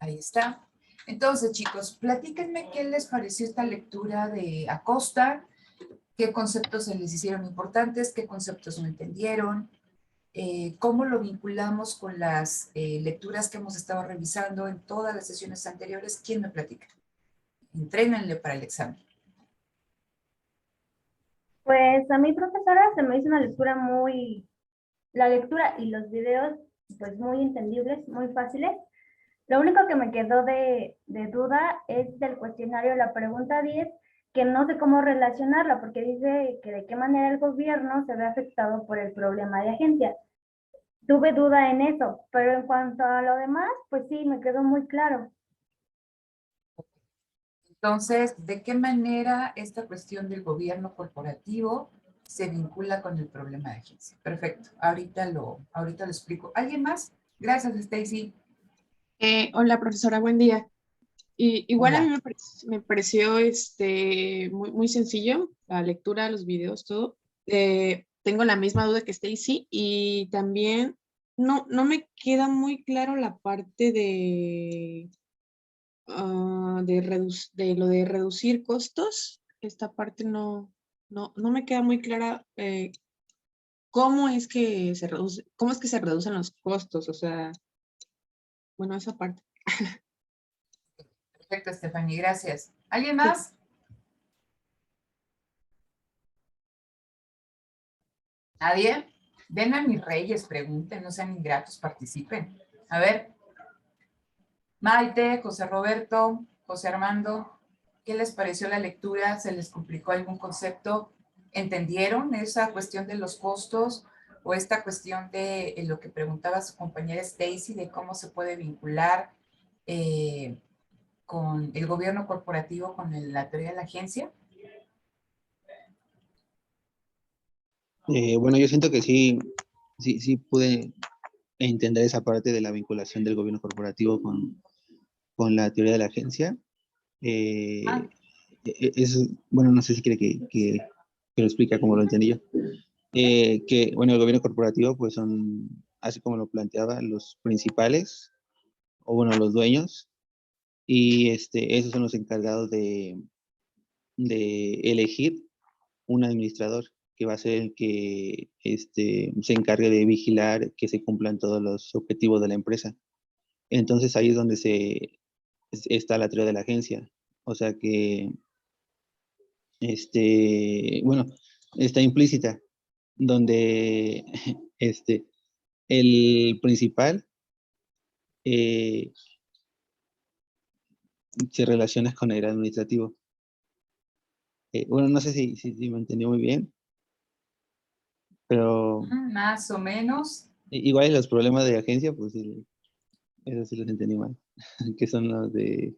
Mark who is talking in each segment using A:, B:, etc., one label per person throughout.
A: Ahí está. Entonces, chicos, platíquenme qué les pareció esta lectura de Acosta, qué conceptos se les hicieron importantes, qué conceptos no entendieron, cómo lo vinculamos con las lecturas que hemos estado revisando en todas las sesiones anteriores. ¿Quién me platica? Entrénenle para el examen.
B: Pues a mi profesora se me hizo una lectura la lectura y los videos pues muy entendibles, muy fáciles. Lo único que me quedó de duda es del cuestionario, la pregunta 10, que no sé cómo relacionarla, porque dice que de qué manera el gobierno se ve afectado por el problema de agencia. Tuve duda en eso, pero en cuanto a lo demás, pues sí, me quedó muy claro.
A: Entonces, ¿de qué manera esta cuestión del gobierno corporativo se vincula con el problema de agencia? Perfecto, ahorita lo explico. ¿Alguien más? Gracias, Stacy.
C: Hola, profesora, buen día. Igual a mí
A: Hola.
C: me pareció muy sencillo la lectura, los videos, todo. Tengo la misma duda que Stacy y también no me queda muy claro la parte de lo de reducir costos. Esta parte no me queda muy clara cómo es que cómo es que se reducen los costos. O sea, bueno, esa parte.
A: Perfecto, Stephanie, gracias. ¿Alguien más? ¿Nadie? Ven a mis reyes, pregunten, no sean ingratos, participen. A ver, Maite, José Roberto, José Armando, ¿qué les pareció la lectura? ¿Se les complicó algún concepto? ¿Entendieron esa cuestión de los costos o esta cuestión de lo que preguntaba su compañera Stacy de cómo se puede vincular con el gobierno corporativo con la teoría de la agencia?
D: Bueno, yo siento que sí pude entender esa parte de la vinculación del gobierno corporativo con la teoría de la agencia. Bueno, no sé si quiere que lo explique como lo entendí yo. Que, bueno, el gobierno corporativo, pues son, así como lo planteaba, los principales, o bueno, los dueños, y esos son los encargados de elegir un administrador que va a ser el que se encargue de vigilar que se cumplan todos los objetivos de la empresa. Entonces ahí es donde está la teoría de la agencia. O sea que, bueno, está implícita, donde el principal eh, se relaciona con el administrativo. Bueno, no sé si me entendió muy bien, pero
A: Más o menos.
D: igual los problemas de agencia, pues eso sí los entendí mal, que son los que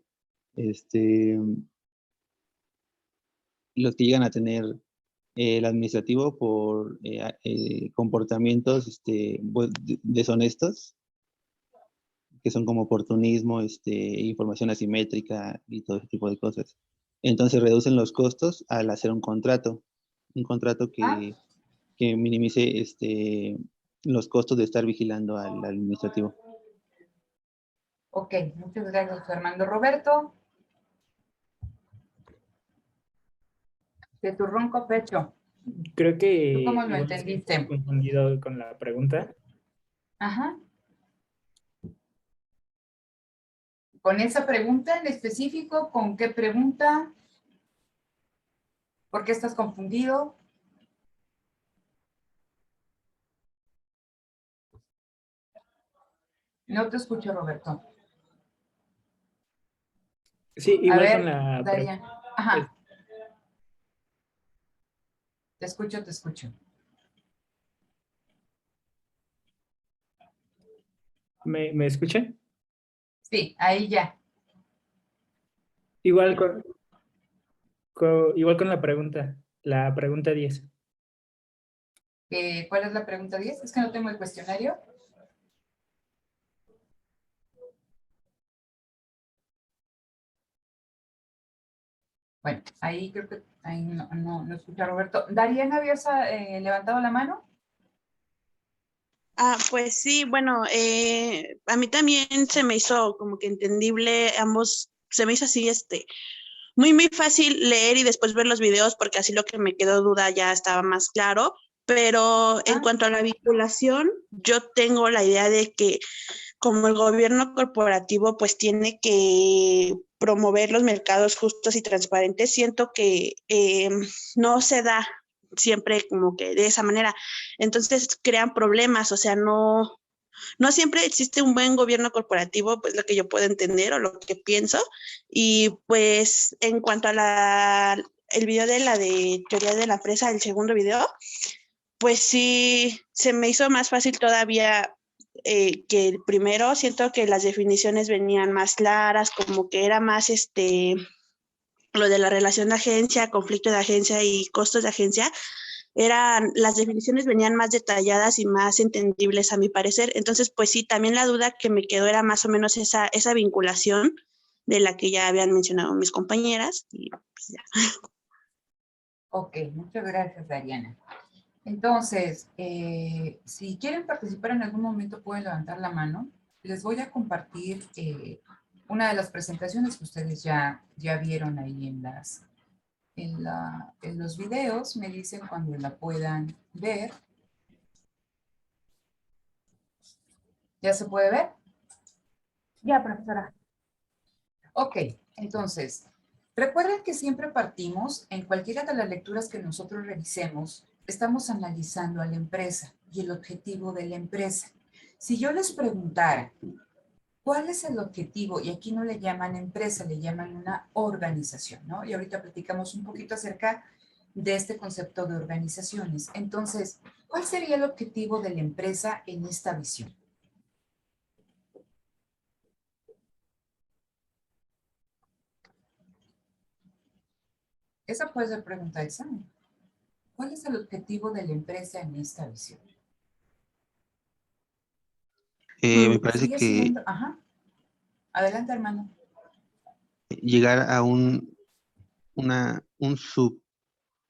D: llegan a tener el administrativo por comportamientos deshonestos, que son como oportunismo, información asimétrica y todo ese tipo de cosas. Entonces reducen los costos al hacer un contrato que minimice los costos de estar vigilando al administrativo.
A: Ok, muchas gracias, Fernando. Roberto, de tu ronco pecho,
E: Creo que
A: ¿tú cómo lo
E: igual estoy un poco
A: entendiste?
E: confundido con la pregunta.
A: Ajá. Con esa pregunta en específico, ¿con qué pregunta? ¿Por qué estás confundido? No te escucho, Roberto.
E: Sí,
A: A
E: igual con
A: ver,
E: la
A: Daria. Ajá. Te escucho, te escucho.
E: ¿Me escuchan?
A: Sí, ahí ya.
E: Igual igual con la pregunta 10.
A: ¿Cuál es la pregunta 10? Es que no tengo el cuestionario. Bueno, ahí creo que ahí no escucha Roberto. ¿Dariana habías levantado la mano?
F: Pues sí, bueno, a mí también se me hizo como que entendible ambos, se me hizo así, muy fácil leer y después ver los videos porque así lo que me quedó duda ya estaba más claro, pero en cuanto a la vinculación, yo tengo la idea de que como el gobierno corporativo pues tiene que promover los mercados justos y transparentes, siento que no se da siempre como que de esa manera. Entonces crean problemas, o sea, no siempre existe un buen gobierno corporativo, pues lo que yo puedo entender o lo que pienso. Y pues en cuanto a el video de la de teoría de la empresa, el segundo video, pues sí, se me hizo más fácil todavía que el primero. Siento que las definiciones venían más claras, como que era más lo de la relación de agencia, conflicto de agencia y costos de agencia, las definiciones venían más detalladas y más entendibles a mi parecer. Entonces, pues sí, también la duda que me quedó era más o menos esa vinculación de la que ya habían mencionado mis compañeras. Y pues ya.
A: Ok, muchas gracias, Dariana. Entonces, si quieren participar en algún momento pueden levantar la mano. Les voy a compartir una de las presentaciones que ustedes ya vieron ahí en los videos. Me dicen cuando la puedan ver. ¿Ya se puede ver?
B: Ya, profesora.
A: Ok, entonces, recuerden que siempre partimos, en cualquiera de las lecturas que nosotros revisemos, estamos analizando a la empresa y el objetivo de la empresa. Si yo les preguntara, ¿cuál es el objetivo? Y aquí no le llaman empresa, le llaman una organización, ¿no? Y ahorita platicamos un poquito acerca de este concepto de organizaciones. Entonces, ¿cuál sería el objetivo de la empresa en esta visión? Esa puede ser pregunta de examen. ¿Cuál es el objetivo de la empresa en esta visión?
D: Me parece
A: Sigue
D: que
A: siendo, ajá. Adelante, hermano.
D: llegar a un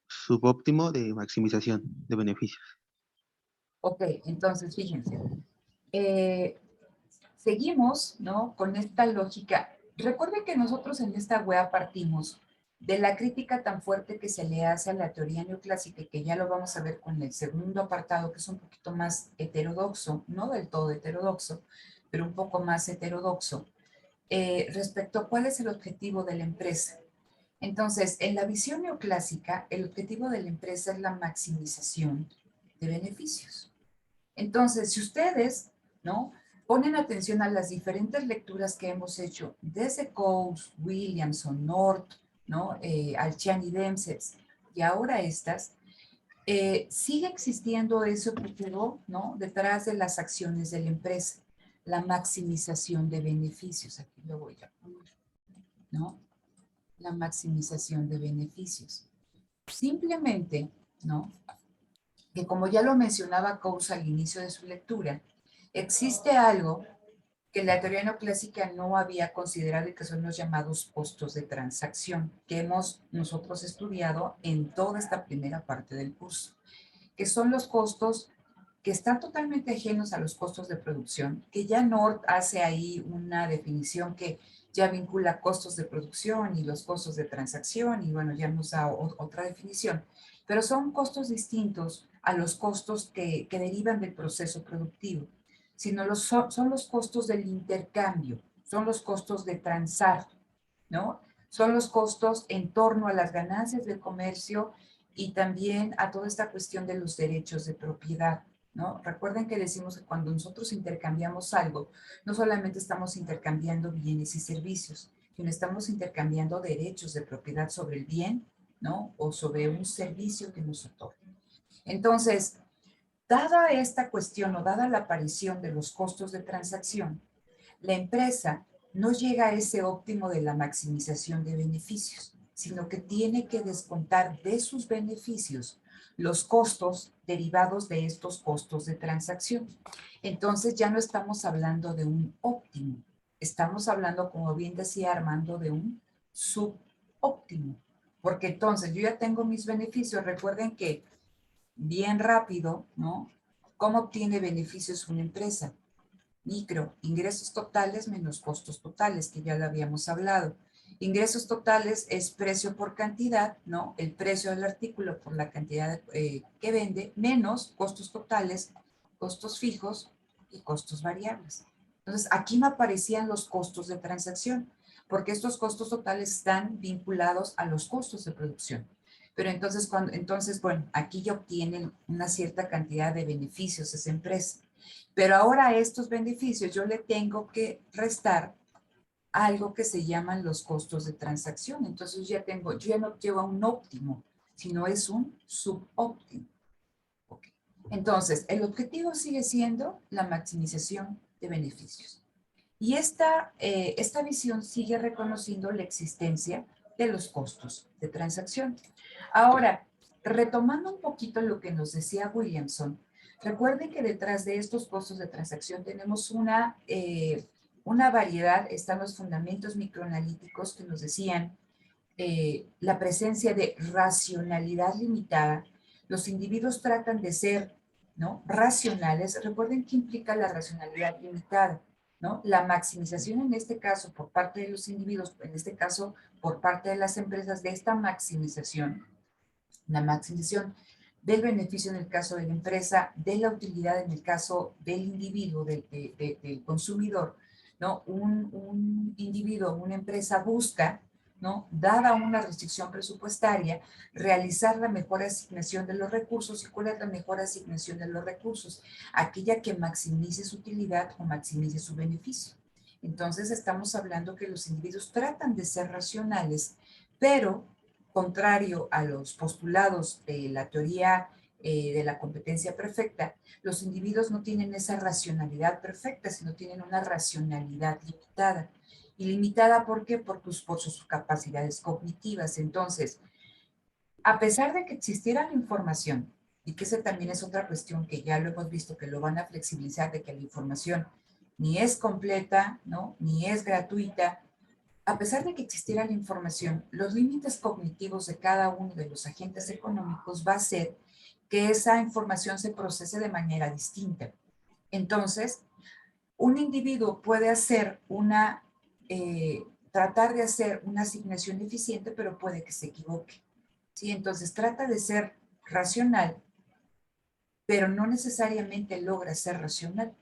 D: subóptimo de maximización de beneficios.
A: Ok, entonces fíjense. Seguimos, ¿no? Con esta lógica. Recuerden que nosotros en esta web partimos de la crítica tan fuerte que se le hace a la teoría neoclásica, que ya lo vamos a ver con el segundo apartado, que es un poquito más heterodoxo, no del todo heterodoxo, pero un poco más heterodoxo, respecto a cuál es el objetivo de la empresa. Entonces, en la visión neoclásica, el objetivo de la empresa es la maximización de beneficios. Entonces, si ustedes, ¿no?, ponen atención a las diferentes lecturas que hemos hecho desde Coase, Williamson, North, ¿no?, Alchian y Demsetz, y ahora estas, sigue existiendo ese objetivo, ¿no?, detrás de las acciones de la empresa, la maximización de beneficios. Aquí lo voy a poner, ¿no? La maximización de beneficios. Simplemente, ¿no?, que como ya lo mencionaba Coase al inicio de su lectura, existe algo que la teoría neoclásica no había considerado y que son los llamados costos de transacción, que hemos nosotros estudiado en toda esta primera parte del curso, que son los costos que están totalmente ajenos a los costos de producción, que ya North hace ahí una definición que ya vincula costos de producción y los costos de transacción, y bueno, ya nos da otra definición, pero son costos distintos a los costos que derivan del proceso productivo, sino son los costos del intercambio, son los costos de transar, ¿no? Son los costos en torno a las ganancias del comercio y también a toda esta cuestión de los derechos de propiedad, ¿no? Recuerden que decimos que cuando nosotros intercambiamos algo, no solamente estamos intercambiando bienes y servicios, sino estamos intercambiando derechos de propiedad sobre el bien, ¿no?, o sobre un servicio que nos otorga. Entonces, dada esta cuestión o dada la aparición de los costos de transacción, la empresa no llega a ese óptimo de la maximización de beneficios, sino que tiene que descontar de sus beneficios los costos derivados de estos costos de transacción. Entonces ya no estamos hablando de un óptimo, estamos hablando, como bien decía Armando, de un subóptimo, porque entonces yo ya tengo mis beneficios. Recuerden que bien rápido, ¿no?, ¿Cómo obtiene beneficios una empresa? Micro, ingresos totales menos costos totales, que ya lo habíamos hablado. Ingresos totales es precio por cantidad, ¿no? El precio del artículo por la cantidad que vende, menos costos totales, costos fijos y costos variables. Entonces, aquí me aparecían los costos de transacción, porque estos costos totales están vinculados a los costos de producción. Pero entonces, bueno, aquí ya obtienen una cierta cantidad de beneficios esa empresa. Pero ahora a estos beneficios yo le tengo que restar algo que se llaman los costos de transacción. Entonces yo ya no llevo un óptimo, sino es un subóptimo. Okay. Entonces, el objetivo sigue siendo la maximización de beneficios. Y esta visión sigue reconociendo la existencia de los costos de transacción. Ahora, retomando un poquito lo que nos decía Williamson, recuerden que detrás de estos costos de transacción tenemos una variedad, están los fundamentos microanalíticos que nos decían la presencia de racionalidad limitada. Los individuos tratan de ser, ¿no?, racionales. Recuerden que implica la racionalidad limitada, ¿no? La maximización en este caso por parte de los individuos, en este caso por parte de las empresas, de esta maximización, la maximización del beneficio en el caso de la empresa, de la utilidad en el caso del individuo, del consumidor, ¿no? Un individuo, una empresa busca, ¿no?, dada una restricción presupuestaria, realizar la mejor asignación de los recursos. ¿Y cuál es la mejor asignación de los recursos? Aquella que maximice su utilidad o maximice su beneficio. Entonces estamos hablando que los individuos tratan de ser racionales, pero contrario a los postulados de la teoría de la competencia perfecta, los individuos no tienen esa racionalidad perfecta, sino tienen una racionalidad limitada. ¿Y limitada por qué? Por sus capacidades cognitivas. Entonces, a pesar de que existiera la información, y que esa también es otra cuestión que ya lo hemos visto, que lo van a flexibilizar, de que la información ni es completa, ¿no?, ni es gratuita. A pesar de que existiera la información, los límites cognitivos de cada uno de los agentes económicos va a ser que esa información se procese de manera distinta. Entonces, un individuo puede hacer tratar de hacer una asignación eficiente, pero puede que se equivoque, ¿sí? Entonces, trata de ser racional, pero no necesariamente logra ser racional.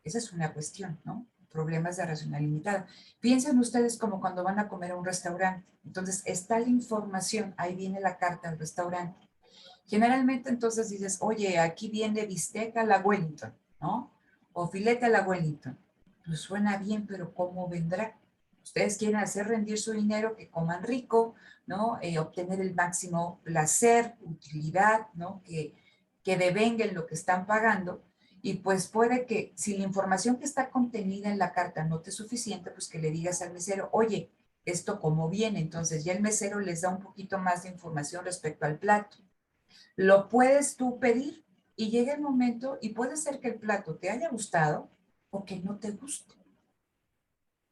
A: Esa es una cuestión, ¿no? Problemas de racionalidad limitada. Piensen ustedes como cuando van a comer a un restaurante. Entonces, está la información, ahí viene la carta del restaurante. Generalmente, entonces dices, oye, aquí viene bistec a la Wellington, ¿no? O filete a la Wellington. Pues suena bien, pero ¿cómo vendrá? Ustedes quieren hacer rendir su dinero, que coman rico, ¿no? Obtener el máximo placer, utilidad, ¿no? Que devenguen lo que están pagando. Y pues puede que si la información que está contenida en la carta no te es suficiente, pues que le digas al mesero, oye, ¿esto cómo viene? Entonces ya el mesero les da un poquito más de información respecto al plato. Lo puedes tú pedir y llega el momento y puede ser que el plato te haya gustado o que no te guste.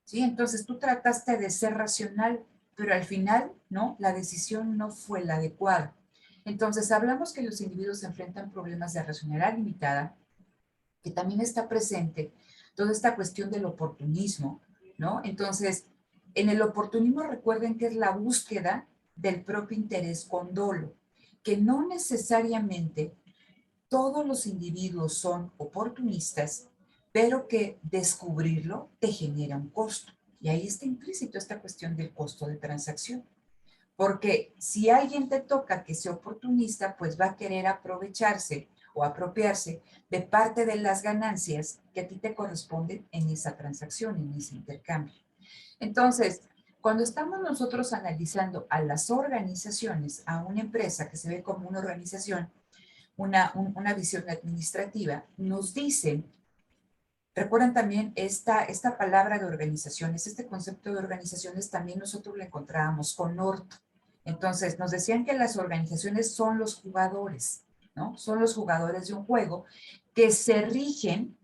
A: ¿Sí? Entonces tú trataste de ser racional, pero al final, ¿no?, la decisión no fue la adecuada. Entonces hablamos que los individuos se enfrentan problemas de racionalidad limitada, que también está presente toda esta cuestión del oportunismo, ¿no? Entonces, en el oportunismo recuerden que es la búsqueda del propio interés con dolo, que no necesariamente todos los individuos son oportunistas, pero que descubrirlo te genera un costo. Y ahí está implícito esta cuestión del costo de transacción. Porque si alguien te toca que sea oportunista, pues va a querer aprovecharse o apropiarse de parte de las ganancias que a ti te corresponden en esa transacción, en ese intercambio. Entonces, cuando estamos nosotros analizando a las organizaciones, a una empresa que se ve como una organización, una visión administrativa, nos dicen, recuerdan también esta palabra de organizaciones, este concepto de organizaciones también nosotros lo encontrábamos con Orto. Entonces, nos decían que las organizaciones son los jugadores, ¿no? Son los jugadores de un juego que se rigen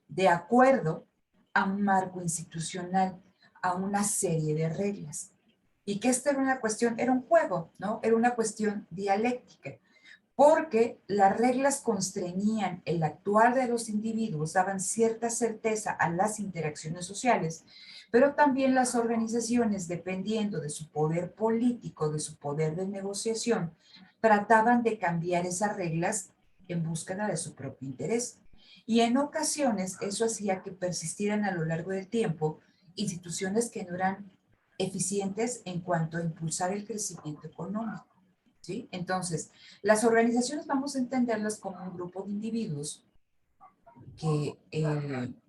A: de acuerdo a un marco institucional, a una serie de reglas. Y que esta era una cuestión, era un juego, ¿no? Era una cuestión dialéctica. porque las reglas constreñían el actuar de los individuos, daban cierta certeza a las interacciones sociales, pero también las organizaciones, dependiendo de su poder político, de su poder de negociación, trataban de cambiar esas reglas en búsqueda de su propio interés. Y en ocasiones eso hacía que persistieran a lo largo del tiempo instituciones que no eran eficientes en cuanto a impulsar el crecimiento económico, ¿sí? Entonces, las organizaciones vamos a entenderlas como un grupo de individuos que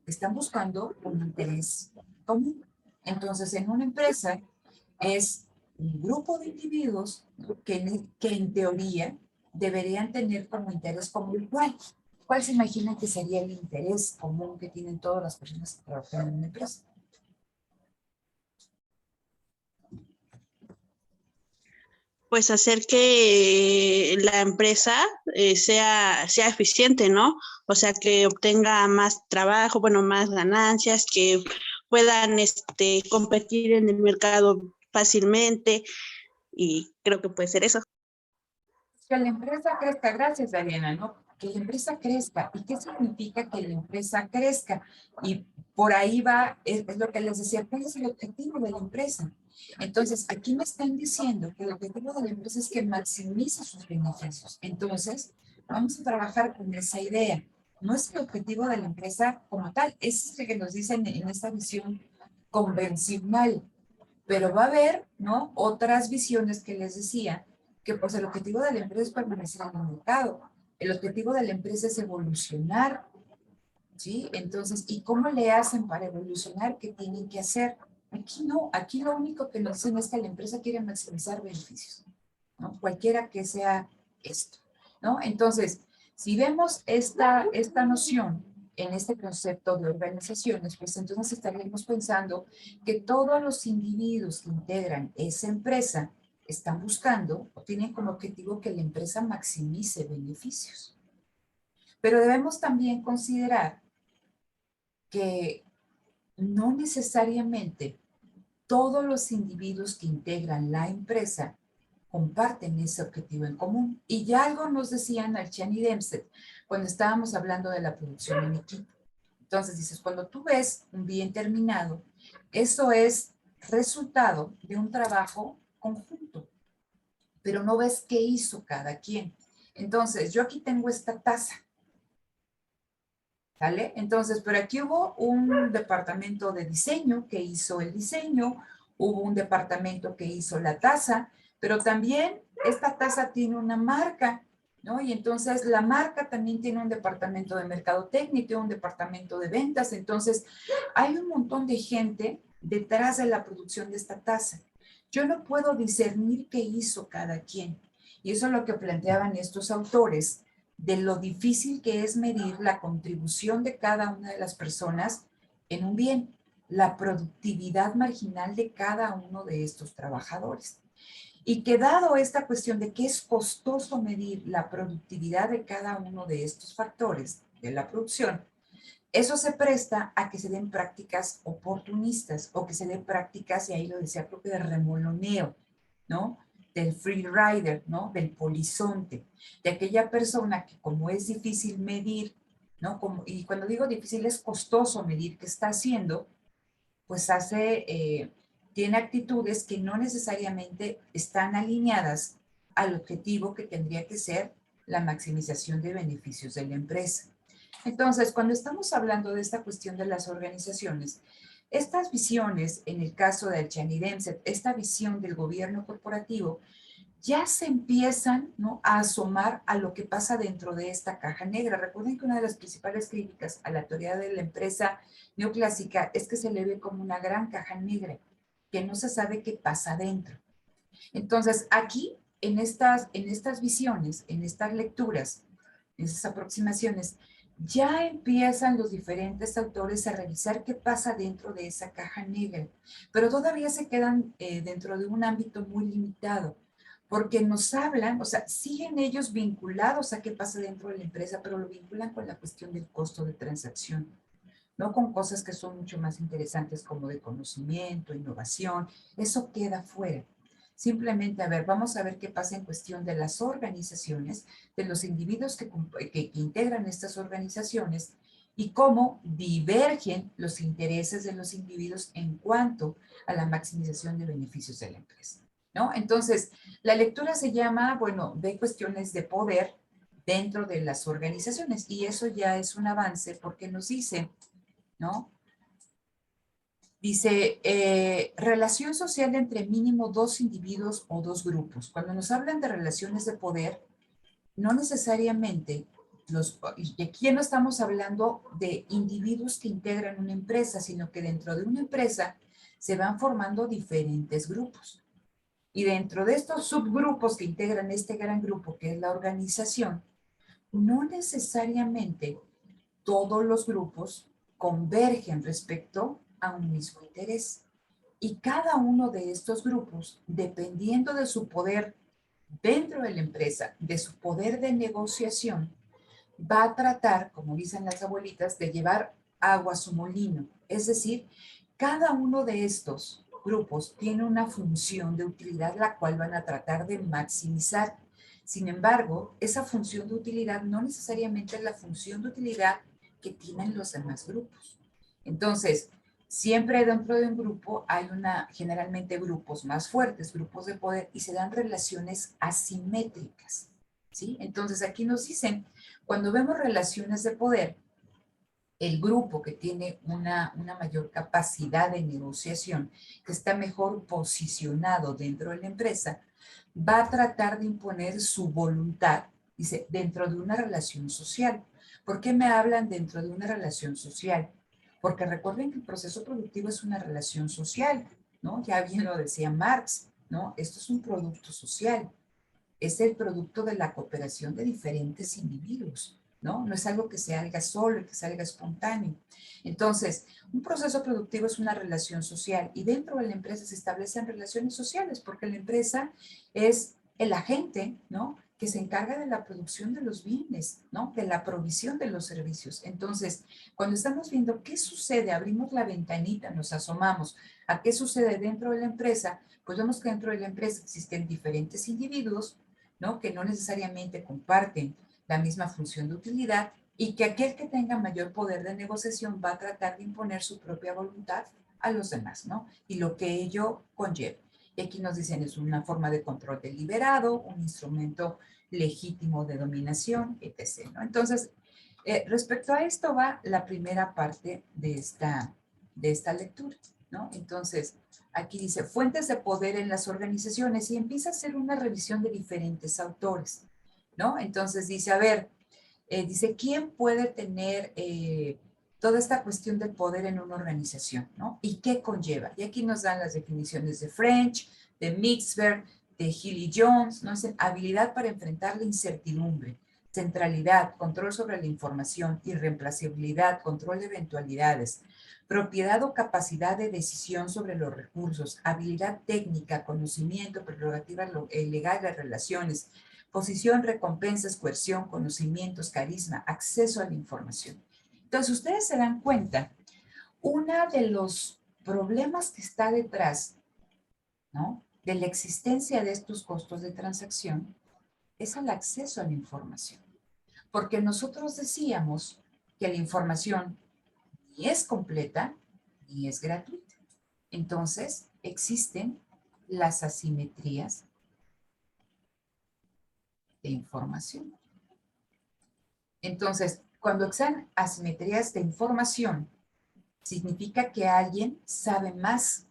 A: están buscando un interés común. Entonces, en una empresa es un grupo de individuos que en teoría deberían tener como interés común. ¿Cuál se imagina que sería el interés común que tienen todas las personas que trabajan en una empresa?
F: Pues hacer que la empresa sea eficiente, ¿no? O sea, que obtenga más trabajo, bueno, más ganancias, que puedan competir en el mercado fácilmente y creo que puede ser eso.
A: Que la empresa crezca, gracias Dariana, ¿no? Que la empresa crezca. ¿Y qué significa que la empresa crezca? Y por ahí va, es lo que les decía, ¿cuál es el objetivo de la empresa? Entonces, aquí me están diciendo que el objetivo de la empresa es que maximice sus beneficios. Entonces, vamos a trabajar con esa idea. No es el objetivo de la empresa como tal, es lo que nos dicen en esta visión convencional, pero va a haber, ¿no? Otras visiones que les decía, que pues el objetivo de la empresa es permanecer en el mercado, el objetivo de la empresa es evolucionar, ¿sí? Entonces, ¿y cómo le hacen para evolucionar? ¿Qué tienen que hacer? Aquí no, aquí lo único que nos dicen es que la empresa quiere maximizar beneficios, ¿no? Cualquiera que sea esto, ¿no? Entonces, si vemos esta noción en este concepto de organizaciones, pues entonces estaríamos pensando que todos los individuos que integran esa empresa están buscando o tienen como objetivo que la empresa maximice beneficios. Pero debemos también considerar que no necesariamente todos los individuos que integran la empresa comparten ese objetivo en común. Y ya algo nos decían Archán y Dempsey cuando estábamos hablando de la producción en equipo. Entonces dices, cuando tú ves un bien terminado, eso es resultado de un trabajo conjunto, pero no ves qué hizo cada quien. Entonces, yo aquí tengo esta taza, ¿vale? Entonces, pero aquí hubo un departamento de diseño que hizo el diseño, hubo un departamento que hizo la taza, pero también esta taza tiene una marca, ¿no? Y entonces la marca también tiene un departamento de mercadotecnia, un departamento de ventas, entonces hay un montón de gente detrás de la producción de esta taza. Yo no puedo discernir qué hizo cada quien. Y eso es lo que planteaban estos autores, de lo difícil que es medir la contribución de cada una de las personas en un bien, la productividad marginal de cada uno de estos trabajadores. Y que dado esta cuestión de que es costoso medir la productividad de cada uno de estos factores de la producción, eso se presta a que se den prácticas oportunistas o que se den prácticas, y ahí lo decía, creo que de remoloneo, ¿no? Del free rider, ¿no? Del polizonte, de aquella persona que como es difícil medir, ¿no? Y cuando digo difícil es costoso medir qué está haciendo, pues tiene actitudes que no necesariamente están alineadas al objetivo que tendría que ser la maximización de beneficios de la empresa. Entonces, cuando estamos hablando de esta cuestión de las organizaciones, estas visiones, en el caso de Archán y Dempsey, esta visión del gobierno corporativo, ya se empiezan, ¿no?, a asomar a lo que pasa dentro de esta caja negra. Recuerden que una de las principales críticas a la teoría de la empresa neoclásica es que se le ve como una gran caja negra, que no se sabe qué pasa dentro. Entonces, aquí, en estas visiones, en estas lecturas, en estas aproximaciones, ya empiezan los diferentes autores a revisar qué pasa dentro de esa caja negra, pero todavía se quedan dentro de un ámbito muy limitado, porque nos hablan, o sea, siguen ellos vinculados a qué pasa dentro de la empresa, pero lo vinculan con la cuestión del costo de transacción, no con cosas que son mucho más interesantes como de conocimiento, innovación, eso queda fuera. simplemente, a ver, vamos a ver qué pasa en cuestión de las organizaciones, de los individuos que integran estas organizaciones y cómo divergen los intereses de los individuos en cuanto a la maximización de beneficios de la empresa, ¿no? Entonces, la lectura se llama, bueno, de cuestiones de poder dentro de las organizaciones y eso ya es un avance porque nos dice, ¿no? Dice, relación social entre mínimo 2 individuos o 2 grupos. Cuando nos hablan de relaciones de poder, no necesariamente, y aquí no estamos hablando de individuos que integran una empresa, sino que dentro de una empresa se van formando diferentes grupos. Y dentro de estos subgrupos que integran este gran grupo, que es la organización, no necesariamente todos los grupos convergen respecto a un mismo interés. Y cada uno de estos grupos, dependiendo de su poder dentro de la empresa, de su poder de negociación, va a tratar, como dicen las abuelitas, de llevar agua a su molino. Es decir, cada uno de estos grupos tiene una función de utilidad la cual van a tratar de maximizar. Sin embargo, esa función de utilidad no necesariamente es la función de utilidad que tienen los demás grupos. Entonces, siempre dentro de un grupo hay generalmente grupos más fuertes, grupos de poder, y se dan relaciones asimétricas, ¿sí? Entonces, aquí nos dicen, cuando vemos relaciones de poder, el grupo que tiene una mayor capacidad de negociación, que está mejor posicionado dentro de la empresa, va a tratar de imponer su voluntad, dice, dentro de una relación social. ¿Por qué me hablan dentro de una relación social? Porque recuerden que el proceso productivo es una relación social, ¿no? Ya bien lo decía Marx, ¿no? Esto es un producto social. Es el producto de la cooperación de diferentes individuos, ¿no? No es algo que se haga solo, que salga espontáneo. Entonces, un proceso productivo es una relación social y dentro de la empresa se establecen relaciones sociales porque la empresa es el agente, ¿no? Que se encarga de la producción de los bienes, ¿no? De la provisión de los servicios. Entonces, cuando estamos viendo qué sucede, abrimos la ventanita, nos asomamos a qué sucede dentro de la empresa, pues vemos que dentro de la empresa existen diferentes individuos, ¿no? Que no necesariamente comparten la misma función de utilidad y que aquel que tenga mayor poder de negociación va a tratar de imponer su propia voluntad a los demás, ¿no? Y lo que ello conlleva. Y aquí nos dicen es una forma de control deliberado, un instrumento legítimo de dominación, etc., ¿no? Entonces, respecto a esto va la primera parte de esta lectura, ¿no? Entonces, aquí dice, fuentes de poder en las organizaciones y empieza a hacer una revisión de diferentes autores, ¿no? Entonces dice, a ver, dice, ¿quién puede tener toda esta cuestión del poder en una organización, ¿no? ¿Y qué conlleva? Y aquí nos dan las definiciones de French, de Mixberg, de Healy Jones, ¿no? Dicen, habilidad para enfrentar la incertidumbre, centralidad, control sobre la información, irreemplazabilidad, control de eventualidades, propiedad o capacidad de decisión sobre los recursos, habilidad técnica, conocimiento, prerrogativa legal de relaciones, posición, recompensas, coerción, conocimientos, carisma, acceso a la información. Entonces, ustedes se dan cuenta, uno de los problemas que está detrás, ¿no?, de la existencia de estos costos de transacción es el acceso a la información. Porque nosotros decíamos que la información ni es completa ni es gratuita. Entonces, existen las asimetrías de información. Entonces, cuando existen asimetrías de información, significa que alguien sabe más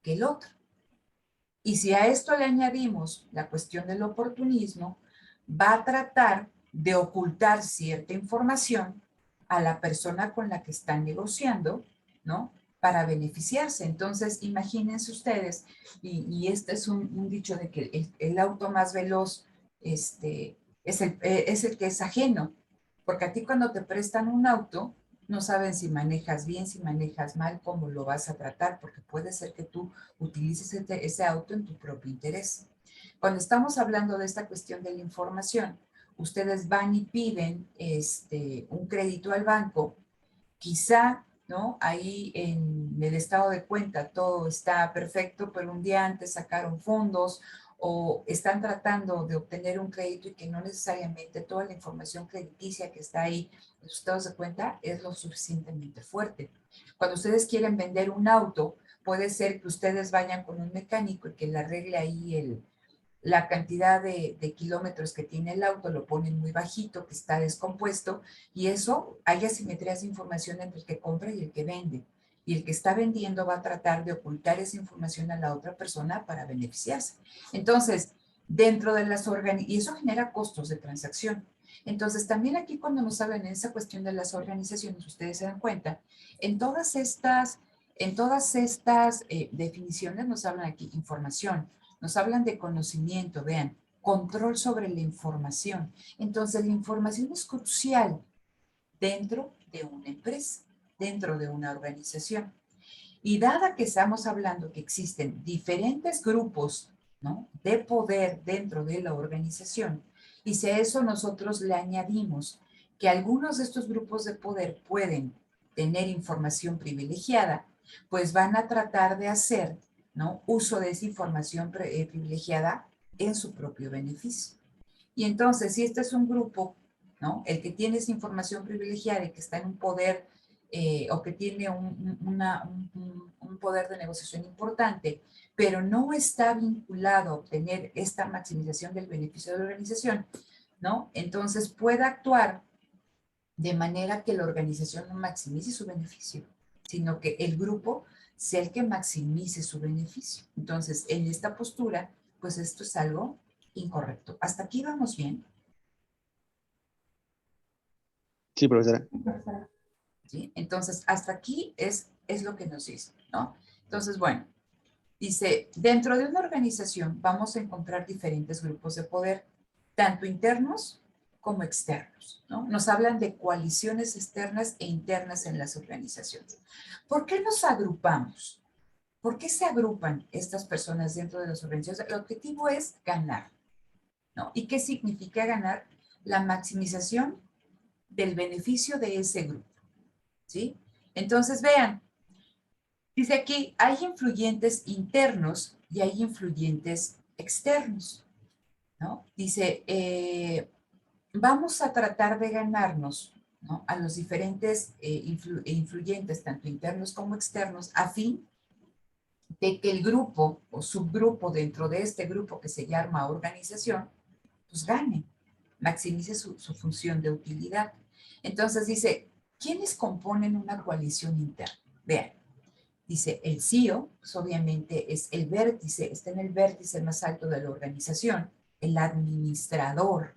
A: que el otro. Y si a esto le añadimos la cuestión del oportunismo, va a tratar de ocultar cierta información a la persona con la que están negociando, ¿no?, para beneficiarse. Entonces, imagínense ustedes, y este es un dicho de que el auto más veloz es el que es ajeno, porque a ti cuando te prestan un auto, no saben si manejas bien, si manejas mal, cómo lo vas a tratar, porque puede ser que tú utilices ese auto en tu propio interés. Cuando estamos hablando de esta cuestión de la información, ustedes van y piden un crédito al banco, quizá ¿no? Ahí en el estado de cuenta todo está perfecto, pero un día antes sacaron fondos o están tratando de obtener un crédito y que no necesariamente toda la información crediticia que está ahí en sus estados de cuenta es lo suficientemente fuerte. Cuando ustedes quieren vender un auto, puede ser que ustedes vayan con un mecánico y que le arregle ahí la cantidad de kilómetros que tiene el auto, lo ponen muy bajito, que está descompuesto, y eso hay asimetrías de información entre el que compra y el que vende. Y el que está vendiendo va a tratar de ocultar esa información a la otra persona para beneficiarse. Entonces, dentro de las organizaciones, y eso genera costos de transacción. Entonces, también aquí cuando nos hablan en esa cuestión de las organizaciones, ustedes se dan cuenta, en todas estas definiciones nos hablan aquí información, nos hablan de conocimiento, vean, control sobre la información. Entonces, la información es crucial dentro de una empresa, dentro de una organización. Y dada que estamos hablando que existen diferentes grupos, ¿no?, de poder dentro de la organización, y si a eso nosotros le añadimos que algunos de estos grupos de poder pueden tener información privilegiada, pues van a tratar de hacer, ¿no?, uso de esa información privilegiada en su propio beneficio. Y entonces, si este es un grupo, ¿no?, el que tiene esa información privilegiada y que está en un poder o que tiene un poder de negociación importante, pero no está vinculado a obtener esta maximización del beneficio de la organización, ¿no? Entonces puede actuar de manera que la organización no maximice su beneficio, sino que el grupo sea el que maximice su beneficio. Entonces, en esta postura, pues esto es algo incorrecto. ¿Hasta aquí vamos bien?
D: Sí, profesora.
A: ¿Sí? Entonces, hasta aquí es lo que nos dice, ¿no? Entonces, bueno, dice, dentro de una organización vamos a encontrar diferentes grupos de poder, tanto internos como externos, ¿no? Nos hablan de coaliciones externas e internas en las organizaciones. ¿Por qué nos agrupamos? ¿Por qué se agrupan estas personas dentro de las organizaciones? El objetivo es ganar, ¿no? ¿Y qué significa ganar? La maximización del beneficio de ese grupo, ¿sí? Entonces, vean, dice aquí, hay influyentes internos y hay influyentes externos, ¿no? Dice, vamos a tratar de ganarnos, ¿no?, a los diferentes influyentes, tanto internos como externos, a fin de que el grupo o subgrupo dentro de este grupo que se llama organización, pues gane, maximice su función de utilidad. Entonces dice, ¿quiénes componen una coalición interna? Vean, dice, el CEO, pues obviamente es el vértice, está en el vértice más alto de la organización, el administrador,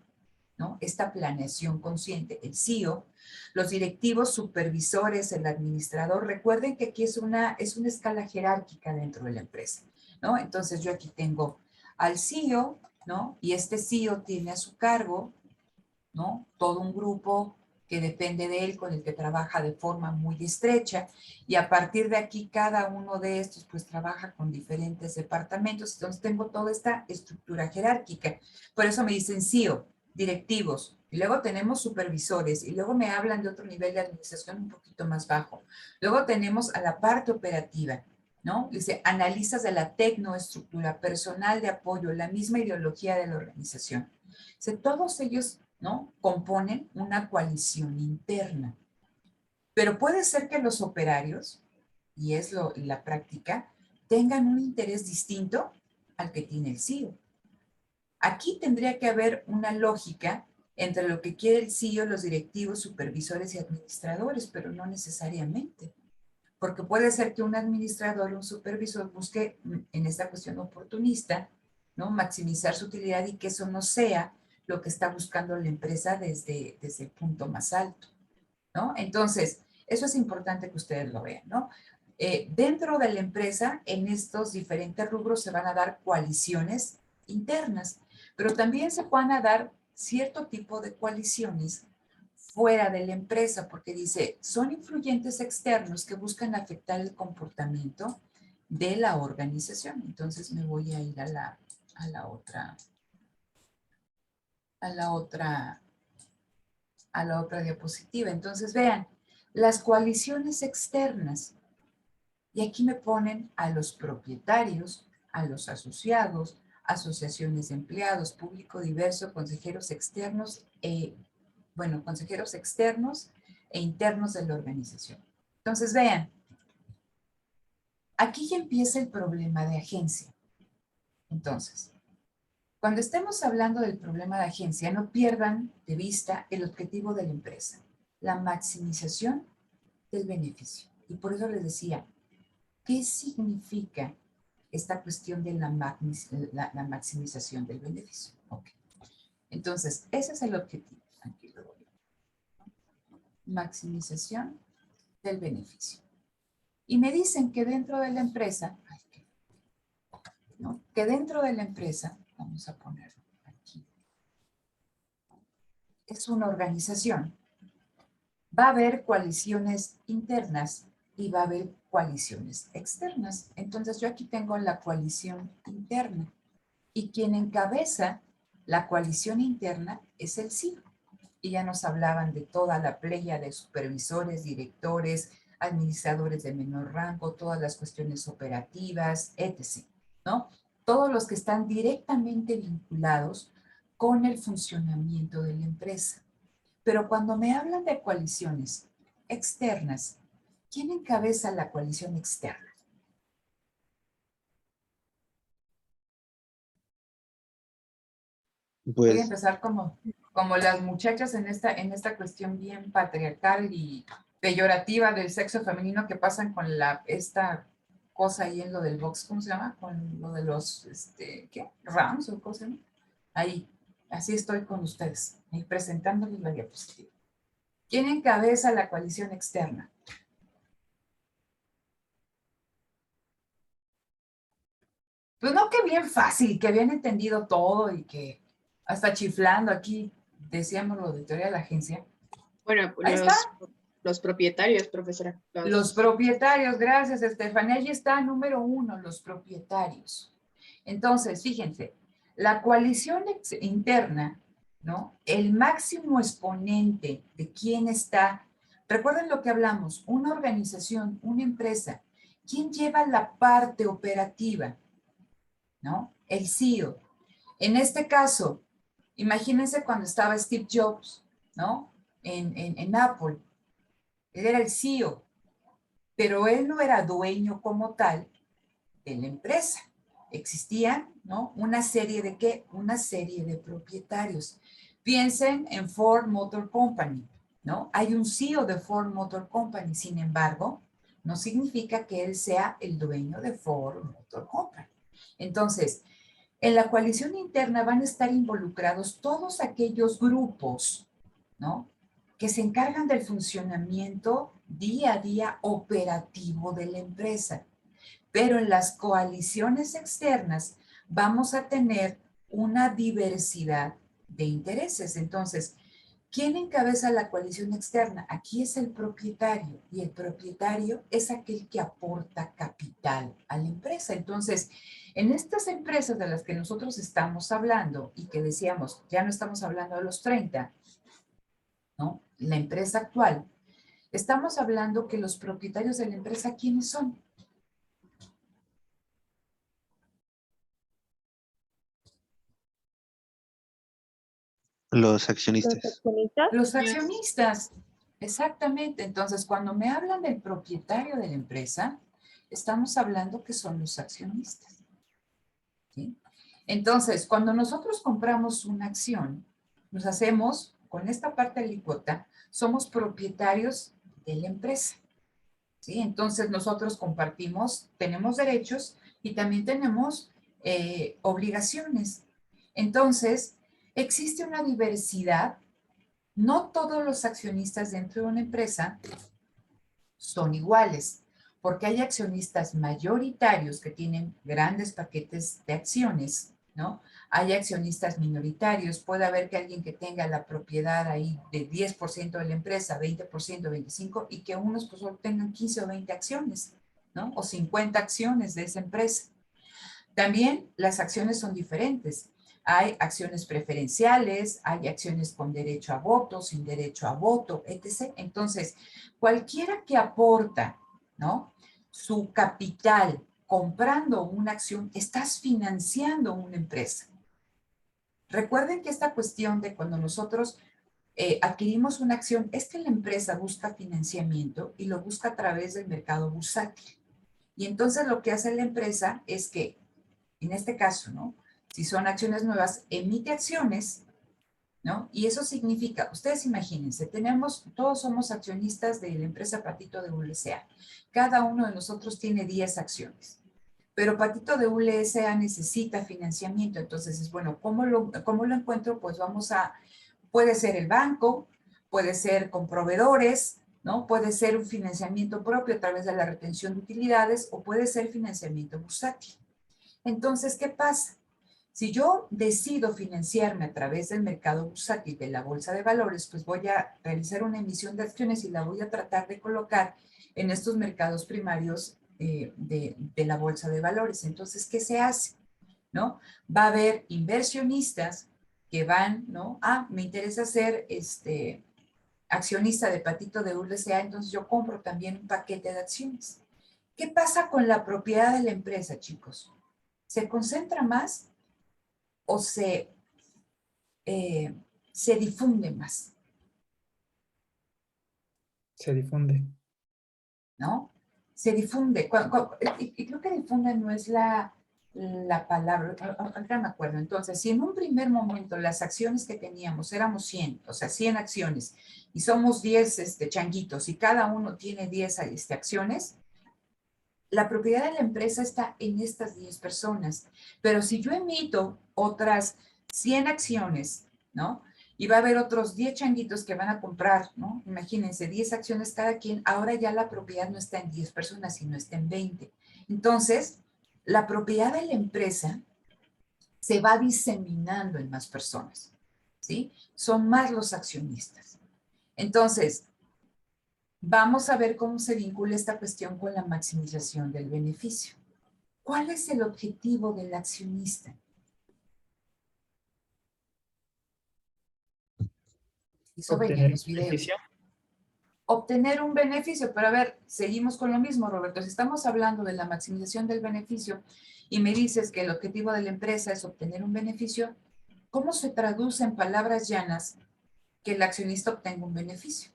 A: ¿no? Esta planeación consciente, el CEO, los directivos, supervisores, el administrador. Recuerden que aquí es una escala jerárquica dentro de la empresa, ¿no? Entonces yo aquí tengo al CEO, ¿no? Y este CEO tiene a su cargo, ¿no?, todo un grupo que depende de él, con el que trabaja de forma muy estrecha, y a partir de aquí cada uno de estos pues trabaja con diferentes departamentos. Entonces tengo toda esta estructura jerárquica. Por eso me dicen CEO, directivos, y luego tenemos supervisores, y luego me hablan de otro nivel de administración un poquito más bajo. Luego tenemos a la parte operativa, ¿no? Dice, analistas de la tecnoestructura, personal de apoyo, la misma ideología de la organización. Dice, todos ellos, ¿no?, componen una coalición interna. Pero puede ser que los operarios, y es la práctica, tengan un interés distinto al que tiene el CEO. Aquí tendría que haber una lógica entre lo que quiere el CEO, los directivos, supervisores y administradores, pero no necesariamente. Porque puede ser que un administrador, un supervisor busque en esta cuestión oportunista, ¿no?, maximizar su utilidad y que eso no sea lo que está buscando la empresa desde el punto más alto, ¿no? Entonces, eso es importante que ustedes lo vean, ¿no? Dentro de la empresa, en estos diferentes rubros se van a dar coaliciones internas, pero también se van a dar cierto tipo de coaliciones fuera de la empresa, porque dice, son influyentes externos que buscan afectar el comportamiento de la organización. Entonces me voy a ir a la otra diapositiva. Entonces vean, Las coaliciones externas. Y aquí me ponen a los propietarios, a los asociados, asociaciones de empleados, público diverso, consejeros externos consejeros externos e internos de la organización. Entonces, vean, aquí ya empieza el problema de agencia. Entonces, cuando estemos hablando del problema de agencia, no pierdan de vista el objetivo de la empresa, la maximización del beneficio. Y por eso les decía, ¿qué significa esta cuestión de la maximización del beneficio? Okay. Entonces, ese es el objetivo. Aquí lo voy. Maximización del beneficio. Y me dicen que dentro de la empresa, ¿no? Que dentro de la empresa, vamos a ponerlo aquí, es una organización. Va a haber coaliciones internas y va a haber coaliciones externas. Entonces yo aquí tengo la coalición interna y quien encabeza la coalición interna es el CEO. Y ya nos hablaban de toda la playa de supervisores, directores, administradores de menor rango, todas las cuestiones operativas, etc., ¿no? Todos los que están directamente vinculados con el funcionamiento de la empresa. Pero cuando me hablan de coaliciones externas, ¿quién encabeza la coalición externa? Voy a
D: Pues,
A: empezar como las muchachas en esta cuestión bien patriarcal y peyorativa del sexo femenino que pasan con esta cosa ahí en lo del box, ¿cómo se llama? Con lo de los, ¿qué? Rams o cosas. Ahí, así estoy con ustedes, ahí presentándoles la diapositiva. ¿Quién encabeza la coalición externa? Pues no, que bien fácil, que habían entendido todo y que hasta chiflando aquí decíamos lo de teoría de la agencia.
C: Bueno,
A: Ahí está.
C: Los propietarios, profesora.
A: Los propietarios, gracias, Estefanía. Allí está, número 1, los propietarios. Entonces, fíjense, la coalición interna, ¿no? El máximo exponente de quién está, recuerden lo que hablamos, una organización, una empresa, ¿quién lleva la parte operativa? ¿No? El CEO. En este caso, imagínense cuando estaba Steve Jobs, ¿no? En Apple. Él era el CEO, pero él no era dueño como tal de la empresa. Existían, ¿no? Una serie de ¿qué? Una serie de propietarios. Piensen en Ford Motor Company, ¿no? Hay un CEO de Ford Motor Company, sin embargo, no significa que él sea el dueño de Ford Motor Company. Entonces, en la coalición interna van a estar involucrados todos aquellos grupos, ¿no? Que se encargan del funcionamiento día a día operativo de la empresa. Pero en las coaliciones externas vamos a tener una diversidad de intereses. Entonces, ¿quién encabeza la coalición externa? Aquí es el propietario, y el propietario es aquel que aporta capital a la empresa. Entonces, en estas empresas de las que nosotros estamos hablando y que decíamos, ya no estamos hablando de los 30, ¿no? La empresa actual, estamos hablando que los propietarios de la empresa, ¿quiénes son?
D: los accionistas.
A: Los accionistas, exactamente. Entonces, cuando me hablan del propietario de la empresa, estamos hablando que son los accionistas. ¿Sí? Entonces, cuando nosotros compramos una acción, nos hacemos, con esta parte alícuota, somos propietarios de la empresa. ¿Sí? Entonces, nosotros compartimos, tenemos derechos y también tenemos obligaciones. Entonces, existe una diversidad. No todos los accionistas dentro de una empresa son iguales, porque hay accionistas mayoritarios que tienen grandes paquetes de acciones, ¿no? Hay accionistas minoritarios, puede haber que alguien que tenga la propiedad ahí de 10% de la empresa, 20%, 25%, y que unos pues tengan 15 o 20 acciones, ¿no? O 50 acciones de esa empresa. También las acciones son diferentes. Hay acciones preferenciales, hay acciones con derecho a voto, sin derecho a voto, etc. Entonces, cualquiera que aporta, ¿no?, su capital comprando una acción, estás financiando una empresa. Recuerden que esta cuestión de cuando nosotros adquirimos una acción es que la empresa busca financiamiento y lo busca a través del mercado bursátil. Y entonces lo que hace la empresa es que, en este caso, ¿no?, si son acciones nuevas, emite acciones, ¿no? Y eso significa, ustedes imagínense, todos somos accionistas de la empresa Patito de Hule S.A. Cada uno de nosotros tiene 10 acciones. Pero Patito de Hule S.A. necesita financiamiento. Entonces, es bueno, ¿cómo lo encuentro? Pues puede ser el banco, puede ser con proveedores, ¿no? Puede ser un financiamiento propio a través de la retención de utilidades o puede ser financiamiento bursátil. Entonces, ¿qué pasa? Si yo decido financiarme a través del mercado bursátil de la bolsa de valores, pues voy a realizar una emisión de acciones y la voy a tratar de colocar en estos mercados primarios de la bolsa de valores. Entonces, ¿qué se hace? ¿No? Va a haber inversionistas que van, ¿no? Me interesa ser accionista de Patito de Hule S.A., entonces yo compro también un paquete de acciones. ¿Qué pasa con la propiedad de la empresa, chicos? ¿Se concentra más o se difunde más?
E: Se difunde.
A: ¿No? Se difunde. Y creo que difunde no es la palabra, ahorita me acuerdo. Entonces, si en un primer momento las acciones que teníamos éramos 100, o sea, 100 acciones, y somos 10 changuitos, y cada uno tiene 10 acciones, la propiedad de la empresa está en estas 10 personas. Pero si yo emito otras 100 acciones, ¿no? Y va a haber otros 10 changuitos que van a comprar, ¿no? Imagínense, 10 acciones cada quien. Ahora ya la propiedad no está en 10 personas, sino está en 20. Entonces, la propiedad de la empresa se va diseminando en más personas, ¿sí? Son más los accionistas. Entonces, vamos a ver cómo se vincula esta cuestión con la maximización del beneficio. ¿Cuál es el objetivo del accionista? Eso venía en
E: Obtener un
A: los videos.
E: beneficio.
A: Obtener un beneficio, pero a ver, seguimos con lo mismo, Roberto. Si estamos hablando de la maximización del beneficio y me dices que el objetivo de la empresa es obtener un beneficio, ¿cómo se traduce en palabras llanas que el accionista obtenga un beneficio?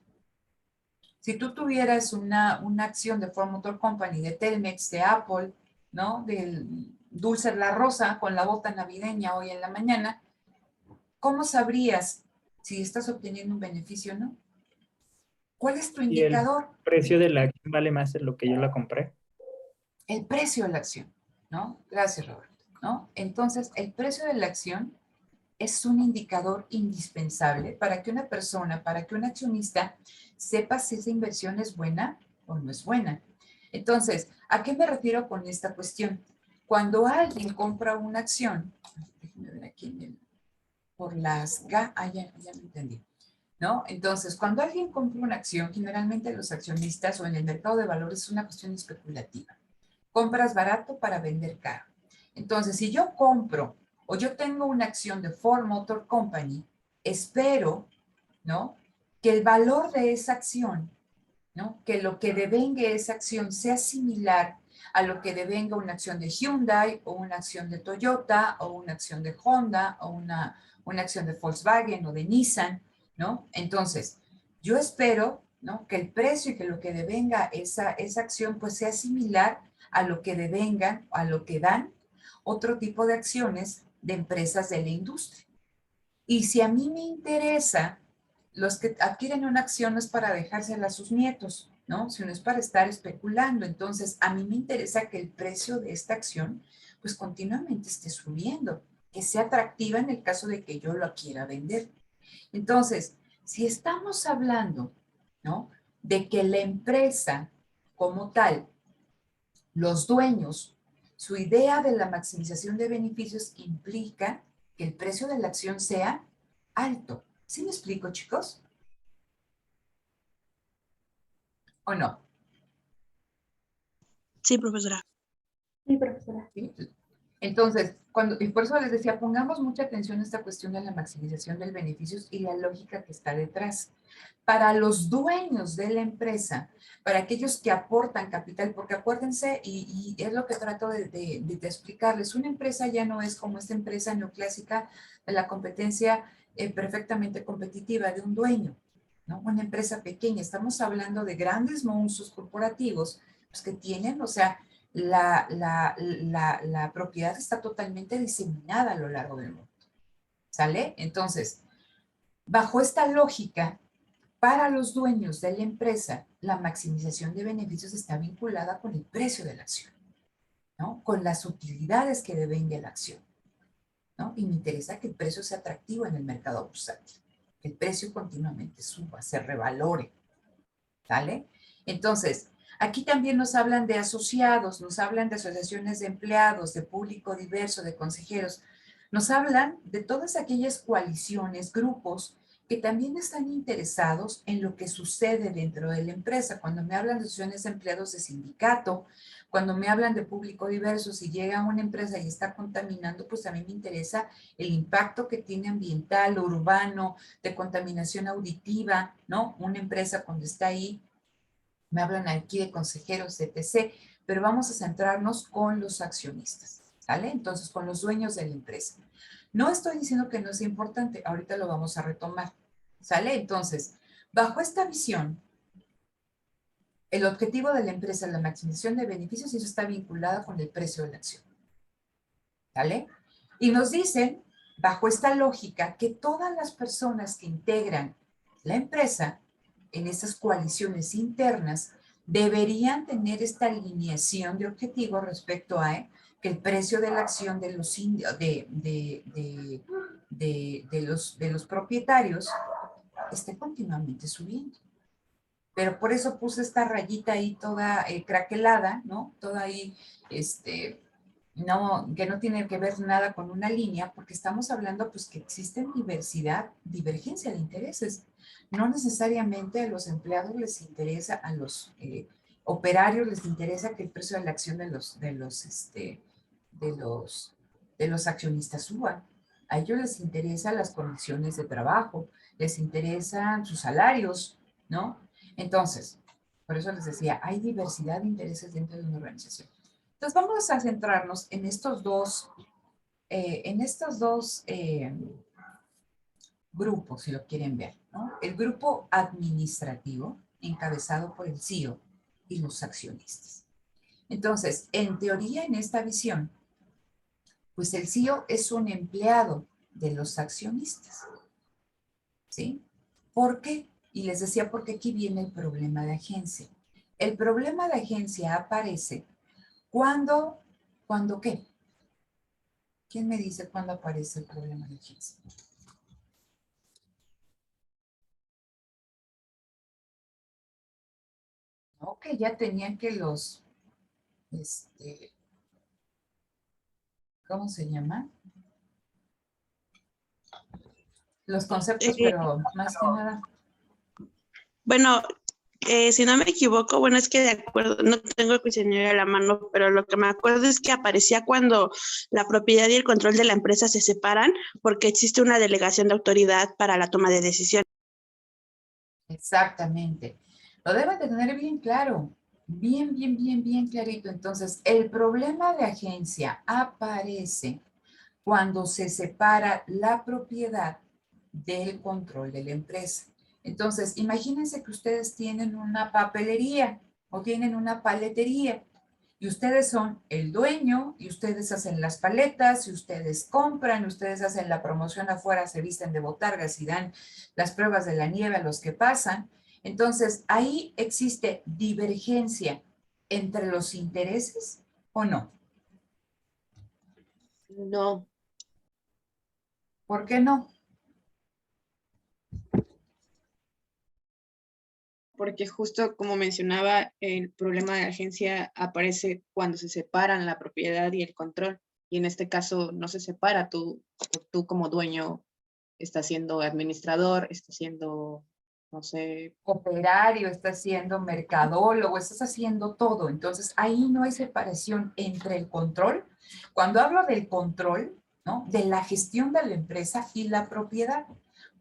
A: Si tú tuvieras una acción de Ford Motor Company, de Telmex, de Apple, ¿no? Del Dulce La Rosa con la bota navideña hoy en la mañana, ¿cómo sabrías si estás obteniendo un beneficio o no? ¿Cuál es tu
E: Y el
A: indicador?
E: precio de la acción vale más de lo que yo la compré.
A: El precio de la acción, ¿no? Gracias, Roberto, ¿no? Entonces, el precio de la acción es un indicador indispensable para que una persona, para que un accionista sepa si esa inversión es buena o no es buena. Entonces, ¿a qué me refiero con esta cuestión? Cuando alguien compra una acción, déjenme ver aquí por las ya me entendí, ¿no? Entonces, cuando alguien compra una acción, generalmente los accionistas o en el mercado de valores es una cuestión especulativa. Compras barato para vender caro. Entonces, si yo compro o yo tengo una acción de Ford Motor Company, espero, ¿no?, que el valor de esa acción, ¿no?, que lo que devenga esa acción sea similar a lo que devenga una acción de Hyundai o una acción de Toyota o una acción de Honda o una acción de Volkswagen o de Nissan, ¿no? Entonces, yo espero, ¿no?, que el precio y que lo que devenga esa acción pues sea similar a lo que devengan, a lo que dan otro tipo de acciones de empresas de la industria. Y si a mí me interesa, los que adquieren una acción no es para dejársela a sus nietos, ¿no? Sino es para estar especulando. Entonces, a mí me interesa que el precio de esta acción, pues continuamente esté subiendo, que sea atractiva en el caso de que yo lo quiera vender. Entonces, si estamos hablando, ¿no?, de que la empresa como tal, los dueños, su idea de la maximización de beneficios implica que el precio de la acción sea alto. ¿Sí me explico, chicos? ¿O no?
F: Sí, profesora.
B: Sí, profesora.
A: ¿Sí? Entonces, y por eso les decía, pongamos mucha atención a esta cuestión de la maximización del beneficios y la lógica que está detrás. Para los dueños de la empresa, para aquellos que aportan capital, porque acuérdense, y es lo que trato de explicarles, una empresa ya no es como esta empresa neoclásica de la competencia perfectamente competitiva de un dueño, ¿no? Una empresa pequeña, estamos hablando de grandes monstruos corporativos, pues que tienen, o sea, la propiedad está totalmente diseminada a lo largo del mundo, ¿sale? Entonces, bajo esta lógica, para los dueños de la empresa, la maximización de beneficios está vinculada con el precio de la acción, ¿no? Con las utilidades que devenga la acción, ¿no? Y me interesa que el precio sea atractivo en el mercado bursátil, que el precio continuamente suba, se revalore, ¿vale? Entonces, aquí también nos hablan de asociados, nos hablan de asociaciones de empleados, de público diverso, de consejeros, nos hablan de todas aquellas coaliciones, grupos que también están interesados en lo que sucede dentro de la empresa. Cuando me hablan de asociaciones de empleados de sindicato, cuando me hablan de público diverso, si llega a una empresa y está contaminando, pues a mí me interesa el impacto que tiene ambiental, urbano, de contaminación auditiva, ¿no? Una empresa cuando está ahí, me hablan aquí de consejeros, etc., pero vamos a centrarnos con los accionistas, ¿vale? Entonces, con los dueños de la empresa. No estoy diciendo que no sea importante, ahorita lo vamos a retomar, ¿sale? Entonces, bajo esta visión, el objetivo de la empresa es la maximización de beneficios y eso está vinculado con el precio de la acción, ¿vale? Y nos dicen, bajo esta lógica, que todas las personas que integran la empresa en estas coaliciones internas deberían tener esta alineación de objetivos respecto a que el precio de la acción de los propietarios esté continuamente subiendo. Pero por eso puse esta rayita ahí toda craquelada, ¿no? Toda ahí, no, que no tiene que ver nada con una línea, porque estamos hablando pues que existen divergencia de intereses. No necesariamente a los empleados les interesa, a los operarios les interesa que el precio de la acción de los accionistas suba. A ellos les interesan las condiciones de trabajo, les interesan sus salarios, ¿no? Entonces, por eso les decía, hay diversidad de intereses dentro de una organización. Entonces, vamos a centrarnos en estos dos grupos, si lo quieren ver, ¿no? El grupo administrativo, encabezado por el CEO y los accionistas. Entonces, en teoría, en esta visión, pues el CEO es un empleado de los accionistas, ¿sí? ¿Por qué? Y les decía porque aquí viene el problema de agencia. El problema de agencia aparece ¿cuándo qué? ¿Quién me dice cuándo aparece el problema de agencia? No, que ya tenían que los, ¿cómo se llama? Los conceptos,
F: Eh,
A: pero más que nada.
F: bueno, si no me equivoco, bueno, es que de acuerdo, no tengo el cuestionario a la mano, pero lo que me acuerdo es que aparecía cuando la propiedad y el control de la empresa se separan, porque existe una delegación de autoridad para la toma de decisiones.
A: Exactamente. Lo deben de tener bien claro. Bien clarito. Entonces, el problema de agencia aparece cuando se separa la propiedad del control de la empresa. Entonces, imagínense que ustedes tienen una papelería o tienen una paletería y ustedes son el dueño y ustedes hacen las paletas y ustedes compran, ustedes hacen la promoción afuera, se visten de botargas y dan las pruebas de la nieve a los que pasan. Entonces, ahí existe divergencia entre los intereses o no.
C: No,
A: ¿Por qué no?
C: porque justo como mencionaba, el problema de agencia aparece cuando se separan la propiedad y el control. Y en este caso no se separa, tú como dueño estás siendo administrador, estás siendo no sé.
A: Operario, estás siendo mercadólogo, estás haciendo todo. Entonces, ahí no hay separación entre el control. Cuando hablo del control, ¿no? De la gestión de la empresa y la propiedad.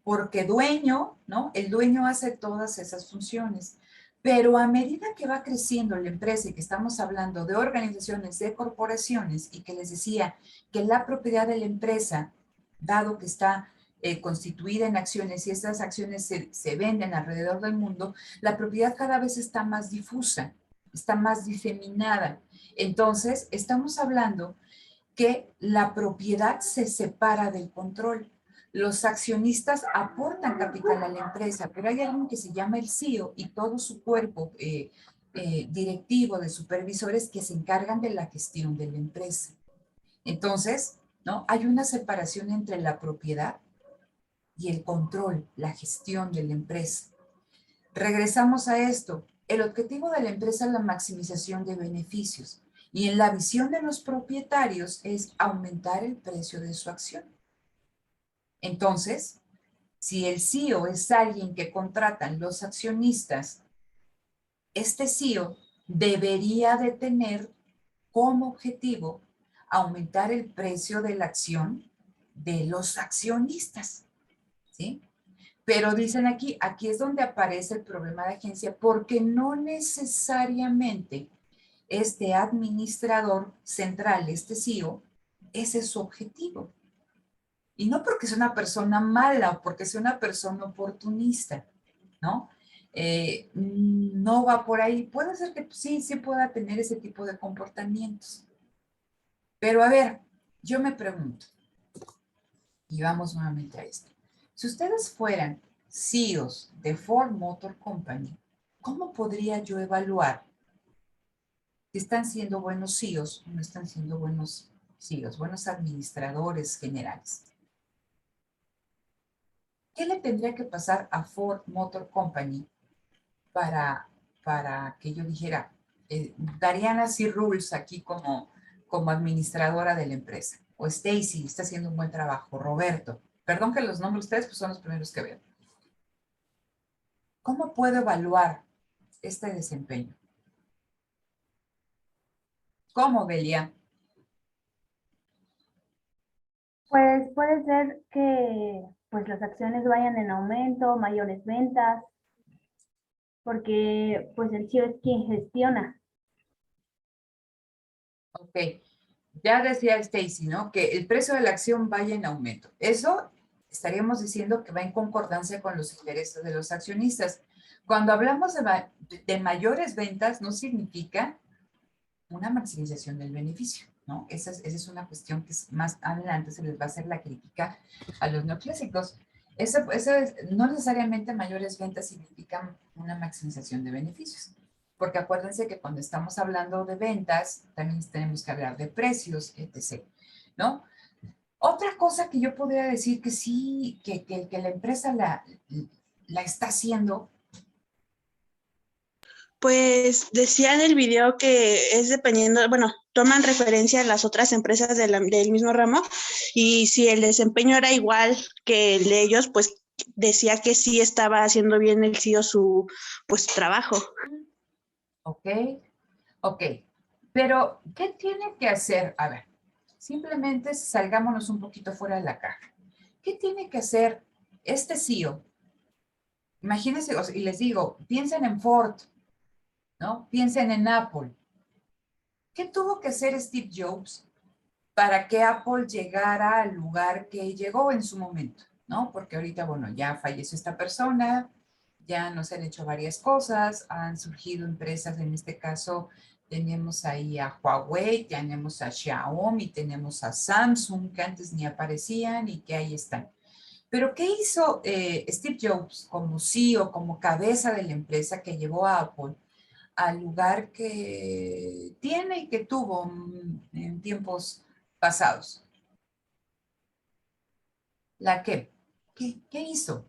A: Porque dueño, ¿no? El dueño hace todas esas funciones. Pero a medida que va creciendo la empresa y que estamos hablando de organizaciones, de corporaciones, y que les decía que la propiedad de la empresa, dado que está constituida en acciones y esas acciones se venden alrededor del mundo, la propiedad cada vez está más difusa, está más diseminada. Entonces, estamos hablando que la propiedad se separa del control. Los accionistas aportan capital a la empresa, pero hay alguien que se llama el CEO y todo su cuerpo directivo de supervisores que se encargan de la gestión de la empresa. Entonces, ¿no? Hay una separación entre la propiedad y el control, la gestión de la empresa. Regresamos a esto. El objetivo de la empresa es la maximización de beneficios y en la visión de los propietarios es aumentar el precio de su acción. Entonces, si el CEO es alguien que contratan los accionistas, este CEO debería de tener como objetivo aumentar el precio de la acción de los accionistas, ¿sí? Pero dicen aquí es donde aparece el problema de agencia, porque no necesariamente este administrador central, este CEO, ese es su objetivo. Y no porque sea una persona mala o porque sea una persona oportunista, ¿no? No va por ahí. Puede ser que sí pueda tener ese tipo de comportamientos. Pero a ver, yo me pregunto, y vamos nuevamente a esto. Si ustedes fueran CEOs de Ford Motor Company, ¿cómo podría yo evaluar si están siendo buenos CEOs o no están siendo buenos CEOs, buenos administradores generales? ¿Qué le tendría que pasar a Ford Motor Company para que yo dijera, darían así rules aquí como administradora de la empresa? O Stacy está haciendo un buen trabajo, Roberto. Perdón que los nombres de ustedes pues son los primeros que veo. ¿Cómo puedo evaluar este desempeño? ¿Cómo, Belia?
B: Pues puede ser que pues las acciones vayan en aumento, mayores ventas, porque pues el CEO es quien gestiona.
A: Ok, ya decía Stacy, ¿no? Que el precio de la acción vaya en aumento. Eso estaríamos diciendo que va en concordancia con los intereses de los accionistas. Cuando hablamos de mayores ventas, no significa una maximización del beneficio, ¿no? Esa es una cuestión que más adelante se les va a hacer la crítica a los neoclásicos. No necesariamente mayores ventas significan una maximización de beneficios, porque acuérdense que cuando estamos hablando de ventas, también tenemos que hablar de precios, etc., ¿no? Otra cosa que yo podría decir que sí, que la empresa la está haciendo.
F: Pues decía en el video que es dependiendo, bueno, toman referencia a las otras empresas del mismo ramo y si el desempeño era igual que el de ellos, pues decía que sí estaba haciendo bien el CEO su pues trabajo.
A: Ok, ok. Pero, ¿qué tiene que hacer? A ver, simplemente salgámonos un poquito fuera de la caja. ¿Qué tiene que hacer este CEO? Imagínense, y les digo, piensen en Ford, ¿no? Piensen en Apple. ¿Qué tuvo que hacer Steve Jobs para que Apple llegara al lugar que llegó en su momento, ¿no? Porque ahorita, bueno, ya falleció esta persona, ya nos han hecho varias cosas, han surgido empresas, en este caso tenemos ahí a Huawei, tenemos a Xiaomi, tenemos a Samsung, que antes ni aparecían y que ahí están. Pero ¿qué hizo Steve Jobs como CEO, como cabeza de la empresa que llevó a Apple al lugar que tiene y que tuvo en tiempos pasados? ¿Qué hizo?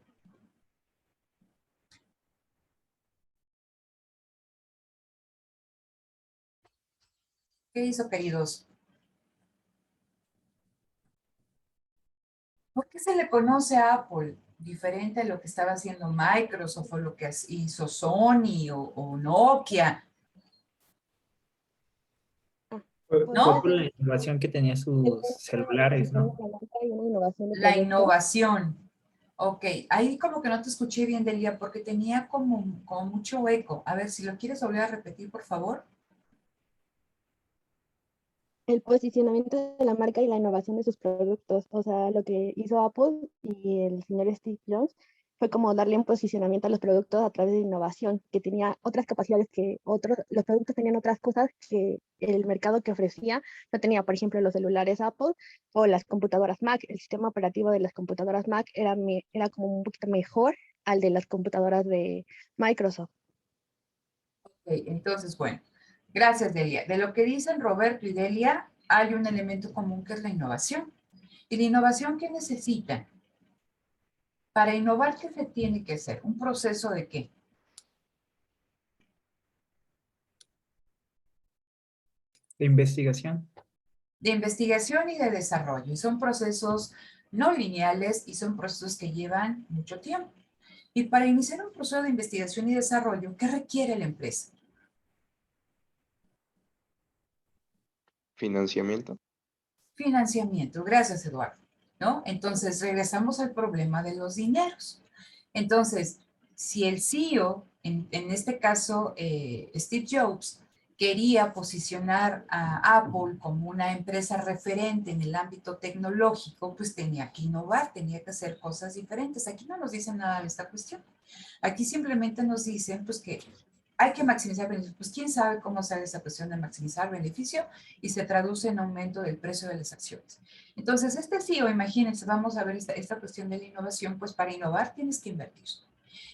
A: ¿Qué hizo, queridos? ¿Por qué se le conoce a Apple? diferente a lo que estaba haciendo Microsoft o lo que hizo Sony o Nokia.
E: Fue
A: ¿No?
E: por la innovación que tenía sus celulares, ¿no?
A: La innovación. Ok, ahí como que no te escuché bien, Delia, porque tenía como mucho eco. A ver, si lo quieres volver a repetir, por favor.
G: El posicionamiento de la marca y la innovación de sus productos. O sea, lo que hizo Apple y el señor Steve Jobs fue como darle un posicionamiento a los productos a través de innovación, que tenía otras capacidades que otros, los productos tenían otras cosas que el mercado que ofrecía no tenía. Por ejemplo, los celulares Apple o las computadoras Mac. El sistema operativo de las computadoras Mac era como un poquito mejor al de las computadoras de Microsoft.
A: Ok, entonces, bueno, gracias, Delia. De lo que dicen Roberto y Delia, hay un elemento común que es la innovación. ¿Y la innovación qué necesita? Para innovar, ¿qué se tiene que hacer? ¿Un proceso de qué?
E: De investigación.
A: De investigación y de desarrollo. Y son procesos no lineales y son procesos que llevan mucho tiempo. Y para iniciar un proceso de investigación y desarrollo, ¿qué requiere la empresa?
H: Financiamiento.
A: Financiamiento. Gracias, Eduardo. ¿No? Entonces, regresamos al problema de los dineros. Entonces, si el CEO, en este caso Steve Jobs, quería posicionar a Apple como una empresa referente en el ámbito tecnológico, pues tenía que innovar, tenía que hacer cosas diferentes. Aquí no nos dicen nada de esta cuestión. Aquí simplemente nos dicen pues que hay que maximizar beneficios. Pues quién sabe cómo sale esa cuestión de maximizar beneficio y se traduce en aumento del precio de las acciones. Entonces, este CEO, imagínense, vamos a ver esta cuestión de la innovación, pues para innovar tienes que invertir.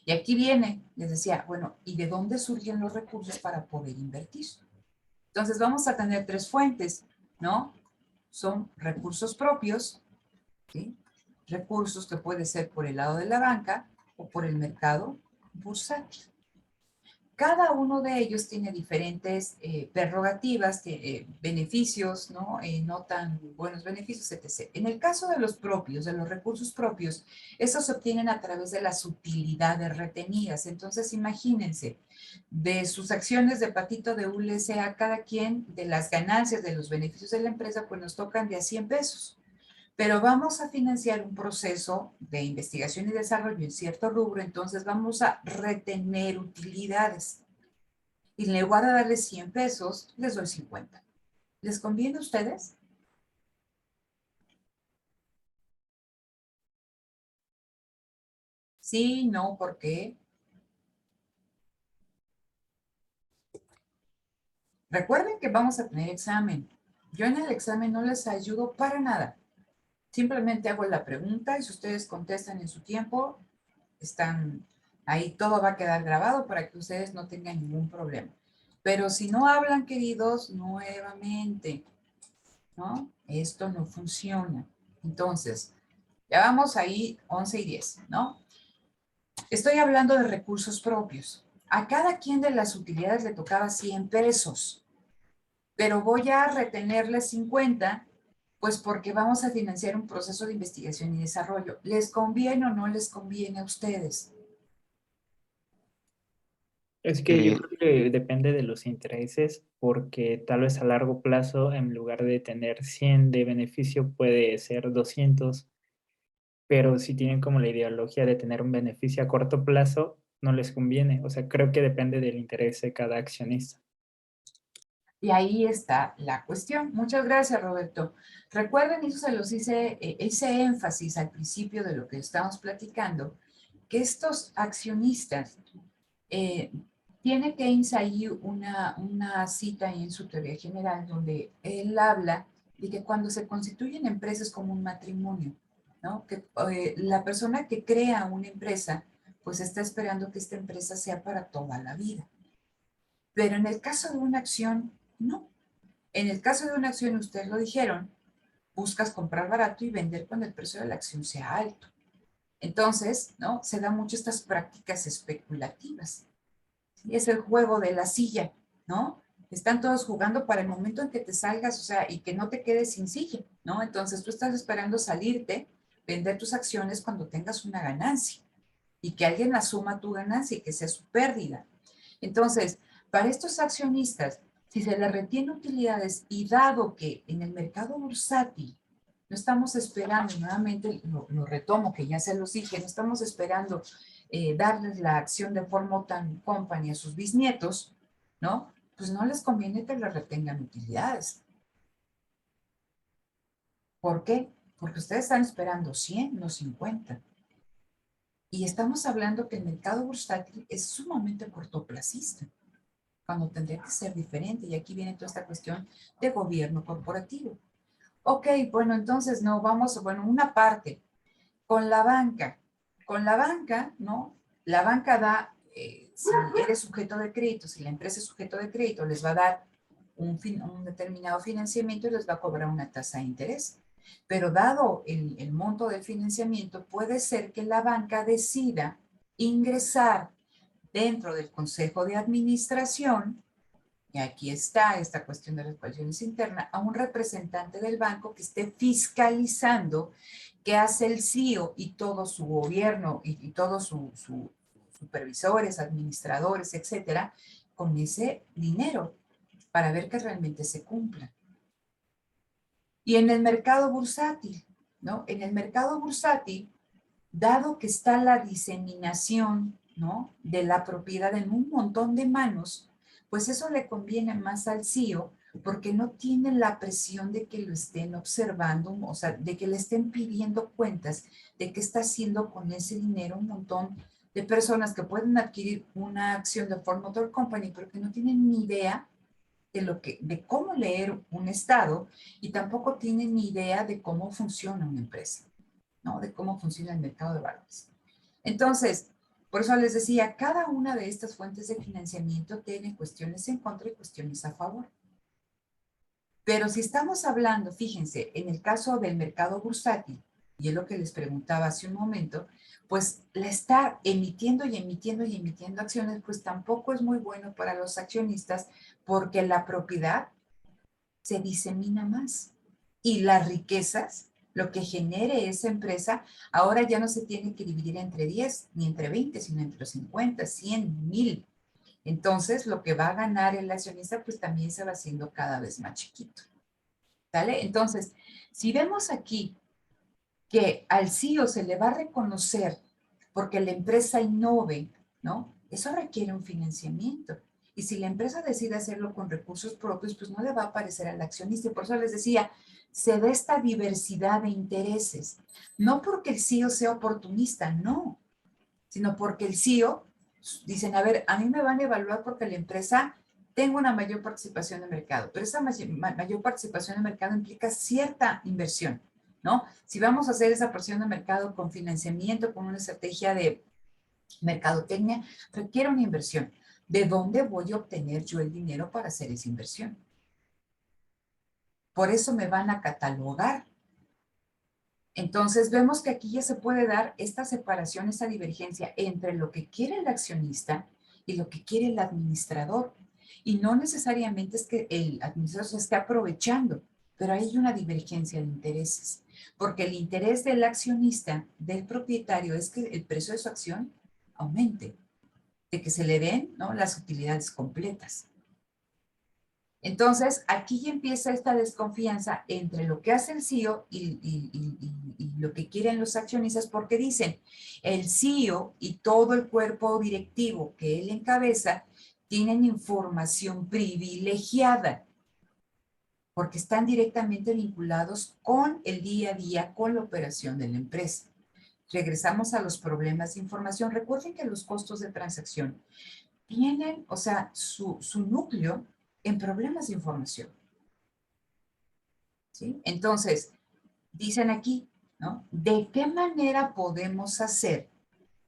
A: Y aquí viene, les decía, bueno, ¿y de dónde surgen los recursos para poder invertir? Entonces, vamos a tener tres fuentes, ¿no? Son recursos propios, ¿sí? Recursos que puede ser por el lado de la banca o por el mercado bursátil. Cada uno de ellos tiene diferentes prerrogativas, beneficios, ¿no? No tan buenos beneficios, etc. En el caso de los propios, de los recursos propios, estos se obtienen a través de las utilidades retenidas. Entonces, imagínense, de sus acciones de patito de hule, a cada quien de las ganancias, de los beneficios de la empresa, pues nos tocan de a 100 pesos. Pero vamos a financiar un proceso de investigación y desarrollo en cierto rubro, entonces vamos a retener utilidades. Y en lugar de darles 100 pesos, les doy 50. ¿Les conviene a ustedes? Sí, no, ¿por qué? Recuerden que vamos a tener examen. Yo en el examen no les ayudo para nada. Simplemente hago la pregunta y si ustedes contestan en su tiempo, están ahí, todo va a quedar grabado para que ustedes no tengan ningún problema. Pero si no hablan, queridos, nuevamente, ¿no? Esto no funciona. Entonces, ya vamos ahí 11 y 10, ¿no? Estoy hablando de recursos propios. A cada quien de las utilidades le tocaba 100 pesos, pero voy a retenerle 50, pues porque vamos a financiar un proceso de investigación y desarrollo. ¿Les conviene o no les conviene a ustedes?
E: Es que yo creo que depende de los intereses, porque tal vez a largo plazo, en lugar de tener 100 de beneficio, puede ser 200, pero si tienen como la ideología de tener un beneficio a corto plazo, no les conviene. O sea, creo que depende del interés de cada accionista.
A: Y ahí está la cuestión. Muchas gracias, Roberto. Recuerden, eso se los hice énfasis al principio de lo que estamos platicando, que estos accionistas, tiene Keynes ahí una cita ahí en su teoría general donde él habla de que cuando se constituyen empresas como un matrimonio, ¿no? Que la persona que crea una empresa, pues está esperando que esta empresa sea para toda la vida. Pero en el caso de una acción, no. En el caso de una acción, ustedes lo dijeron, buscas comprar barato y vender cuando el precio de la acción sea alto. Entonces, ¿no? Se dan mucho estas prácticas especulativas. ¿Sí? Es el juego de la silla, ¿no? Están todos jugando para el momento en que te salgas, o sea, y que no te quedes sin silla, ¿no? Entonces tú estás esperando salirte vender tus acciones cuando tengas una ganancia y que alguien asuma tu ganancia y que sea su pérdida. Entonces, para estos accionistas, si se les retiene utilidades y dado que en el mercado bursátil no estamos esperando, y nuevamente lo retomo, que ya se los dije, no estamos esperando darles la acción de Formotan Company a sus bisnietos, ¿no? Pues no les conviene que les retengan utilidades. ¿Por qué? Porque ustedes están esperando 100, no 50. Y estamos hablando que el mercado bursátil es sumamente cortoplacista, cuando tendría que ser diferente. Y aquí viene toda esta cuestión de gobierno corporativo. Ok, bueno, entonces no, vamos, bueno, una parte, con la banca. Con la banca, ¿no? La banca da, si eres sujeto de crédito, si la empresa es sujeto de crédito, les va a dar un determinado financiamiento y les va a cobrar una tasa de interés. Pero dado el monto del financiamiento, puede ser que la banca decida ingresar dentro del consejo de administración, y aquí está esta cuestión de las relaciones internas, a un representante del banco que esté fiscalizando qué hace el CEO y todo su gobierno y todos sus supervisores, administradores, etcétera, con ese dinero para ver que realmente se cumpla. Y en el mercado bursátil, ¿no? En el mercado bursátil, dado que está la diseminación, ¿no? De la propiedad en un montón de manos, pues eso le conviene más al CEO porque no tiene la presión de que lo estén observando, o sea, de que le estén pidiendo cuentas de qué está haciendo con ese dinero un montón de personas que pueden adquirir una acción de Ford Motor Company, pero que no tienen ni idea de cómo leer un estado y tampoco tienen ni idea de cómo funciona una empresa, ¿no? De cómo funciona el mercado de valores. Entonces, por eso les decía, cada una de estas fuentes de financiamiento tiene cuestiones en contra y cuestiones a favor. Pero si estamos hablando, fíjense, en el caso del mercado bursátil, y es lo que les preguntaba hace un momento, pues la estar emitiendo y emitiendo y emitiendo acciones, pues tampoco es muy bueno para los accionistas porque la propiedad se disemina más. Y las riquezas, lo que genere esa empresa, ahora ya no se tiene que dividir entre 10 ni entre 20, sino entre 50, 100, 1000. Entonces, lo que va a ganar el accionista, pues también se va haciendo cada vez más chiquito. ¿Vale? Entonces, si vemos aquí que al CEO se le va a reconocer porque la empresa innove, ¿no? Eso requiere un financiamiento. Y si la empresa decide hacerlo con recursos propios, pues no le va a aparecer al accionista. Por eso les decía, se da esta diversidad de intereses. No porque el CEO sea oportunista, no, sino porque el CEO, dicen, a ver, a mí me van a evaluar porque la empresa tengo una mayor participación de mercado, pero esa mayor participación de mercado implica cierta inversión, ¿no? Si vamos a hacer esa porción de mercado con financiamiento, con una estrategia de mercadotecnia, requiere una inversión. ¿De dónde voy a obtener yo el dinero para hacer esa inversión? Por eso me van a catalogar. Entonces vemos que aquí ya se puede dar esta separación, esta divergencia entre lo que quiere el accionista y lo que quiere el administrador. Y no necesariamente es que el administrador se esté aprovechando, pero hay una divergencia de intereses. Porque el interés del accionista, del propietario, es que el precio de su acción aumente, de que se le den, ¿no?, las utilidades completas. Entonces, aquí ya empieza esta desconfianza entre lo que hace el CEO y lo que quieren los accionistas, porque dicen, el CEO y todo el cuerpo directivo que él encabeza tienen información privilegiada, porque están directamente vinculados con el día a día, con la operación de la empresa. Regresamos a los problemas de información. Recuerden que los costos de transacción tienen, o sea, su núcleo en problemas de información. ¿Sí? Entonces, dicen aquí, ¿no? ¿De qué manera podemos hacer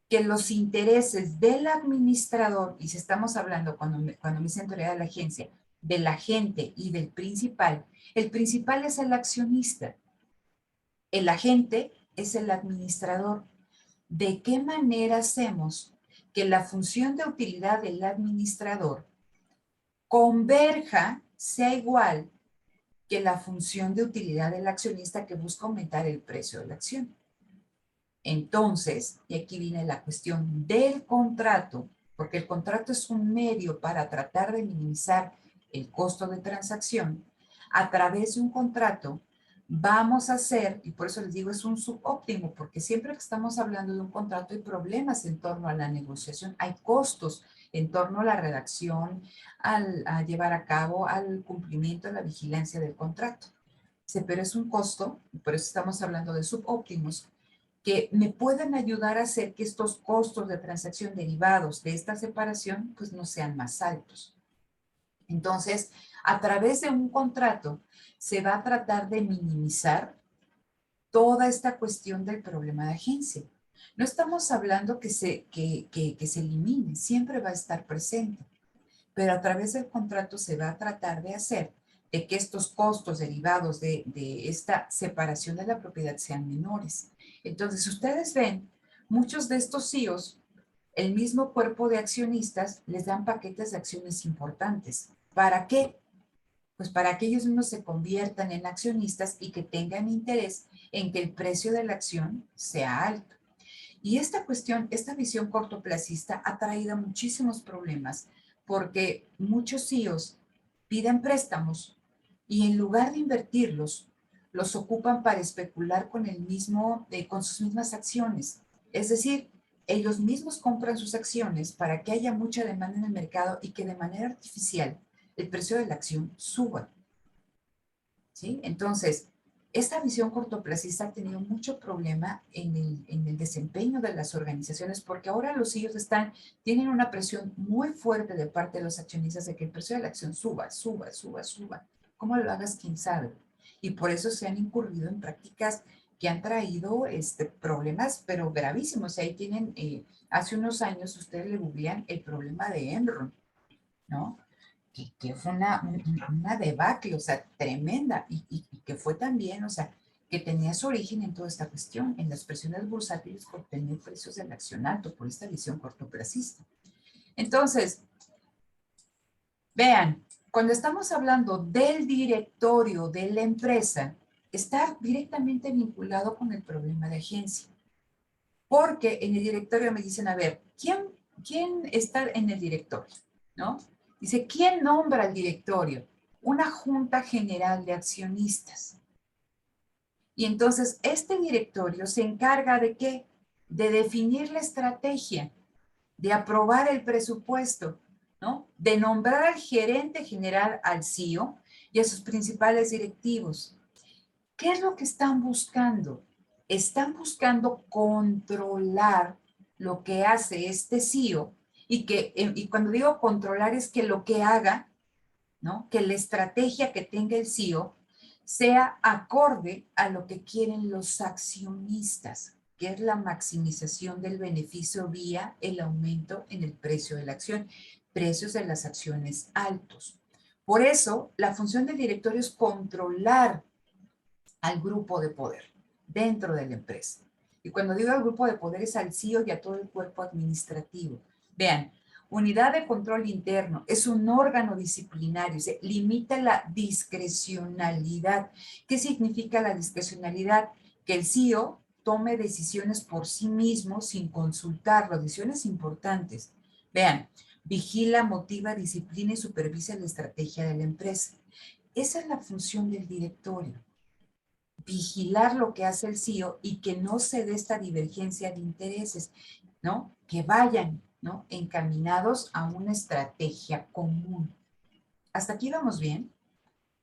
A: que los intereses del administrador, y si estamos hablando cuando me dicen teoría de la agencia, del agente y del principal, el principal es el accionista, el agente es el administrador? ¿De qué manera hacemos que la función de utilidad del administrador converja, sea igual que la función de utilidad del accionista que busca aumentar el precio de la acción? Entonces, y aquí viene la cuestión del contrato, porque el contrato es un medio para tratar de minimizar el costo de transacción. A través de un contrato vamos a hacer, y por eso les digo es un subóptimo, porque siempre que estamos hablando de un contrato hay problemas en torno a la negociación, hay costos en torno a la redacción, a llevar a cabo, al cumplimiento, a la vigilancia del contrato. Pero es un costo, y por eso estamos hablando de subóptimos, que me pueden ayudar a hacer que estos costos de transacción derivados de esta separación pues no sean más altos. Entonces, a través de un contrato se va a tratar de minimizar toda esta cuestión del problema de agencia. No estamos hablando que se elimine, siempre va a estar presente, pero a través del contrato se va a tratar de hacer de que estos costos derivados de esta separación de la propiedad sean menores. Entonces, ustedes ven, muchos de estos CEOs, el mismo cuerpo de accionistas les dan paquetes de acciones importantes. ¿Para qué? Pues para que ellos mismos se conviertan en accionistas y que tengan interés en que el precio de la acción sea alto. Y esta cuestión, esta visión cortoplacista ha traído muchísimos problemas porque muchos CEOs piden préstamos y en lugar de invertirlos, los ocupan para especular con con sus mismas acciones. Es decir, ellos mismos compran sus acciones para que haya mucha demanda en el mercado y que de manera artificial el precio de la acción suba. ¿Sí? Entonces, esta visión cortoplacista ha tenido mucho problema en el desempeño de las organizaciones porque ahora los CEOs tienen una presión muy fuerte de parte de los accionistas de que el precio de la acción suba. ¿Cómo lo hagas? ¿Quién sabe? Y por eso se han incurrido en prácticas que han traído problemas, pero gravísimos. Ahí tienen, hace unos años ustedes le googlean el problema de Enron, ¿no? Que fue una debacle, o sea, tremenda, y que fue también, o sea, que tenía su origen en toda esta cuestión, en las presiones bursátiles por tener precios del acción alto, por esta visión cortoplacista. Entonces, vean, cuando estamos hablando del directorio de la empresa, está directamente vinculado con el problema de agencia. Porque en el directorio me dicen, a ver, ¿quién está en el directorio? ¿No? Dice, ¿quién nombra el directorio? Una junta general de accionistas. Y entonces este directorio se encarga de ¿qué? De definir la estrategia, de aprobar el presupuesto, ¿no? De nombrar al gerente general, al CEO y a sus principales directivos. ¿Qué es lo que están buscando? Están buscando controlar lo que hace este CEO y cuando digo controlar es que lo que haga, ¿no? Que la estrategia que tenga el CEO sea acorde a lo que quieren los accionistas, que es la maximización del beneficio vía el aumento en el precio de la acción, precios de las acciones altos. Por eso, la función del directorio es controlar al grupo de poder dentro de la empresa. Y cuando digo al grupo de poder es al CEO y a todo el cuerpo administrativo. Vean, unidad de control interno es un órgano disciplinario, se limita la discrecionalidad. ¿Qué significa la discrecionalidad? Que el CEO tome decisiones por sí mismo sin consultarlo, decisiones importantes. Vean, vigila, motiva, disciplina y supervisa la estrategia de la empresa. Esa es la función del directorio. Vigilar lo que hace el CEO y que no se dé esta divergencia de intereses, ¿no? Que vayan, ¿no? Encaminados a una estrategia común. ¿Hasta aquí vamos bien?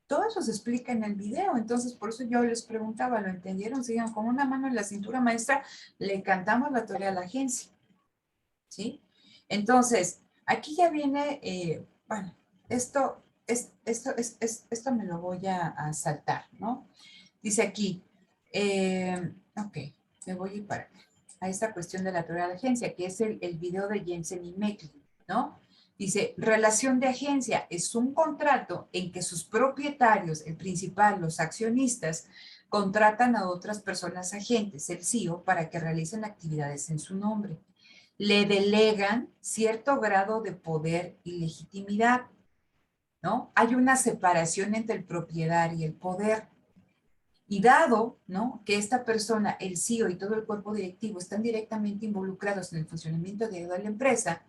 A: Todo eso se explica en el video, entonces por eso yo les preguntaba, ¿lo entendieron? Sigan con una mano en la cintura, maestra, le cantamos la teoría a la agencia, ¿sí? Entonces, aquí ya viene, bueno, esto me lo voy a saltar, ¿no? Dice aquí, ok, me voy a ir para a esta cuestión de la teoría de la agencia, que es el video de Jensen y Mecklin, ¿no? Dice, relación de agencia es un contrato en que sus propietarios, el principal, los accionistas, contratan a otras personas agentes, el CEO, para que realicen actividades en su nombre. Le delegan cierto grado de poder y legitimidad, ¿no? Hay una separación entre el propietario y el poder. Y dado, ¿no?, que esta persona, el CEO y todo el cuerpo directivo están directamente involucrados en el funcionamiento de la empresa,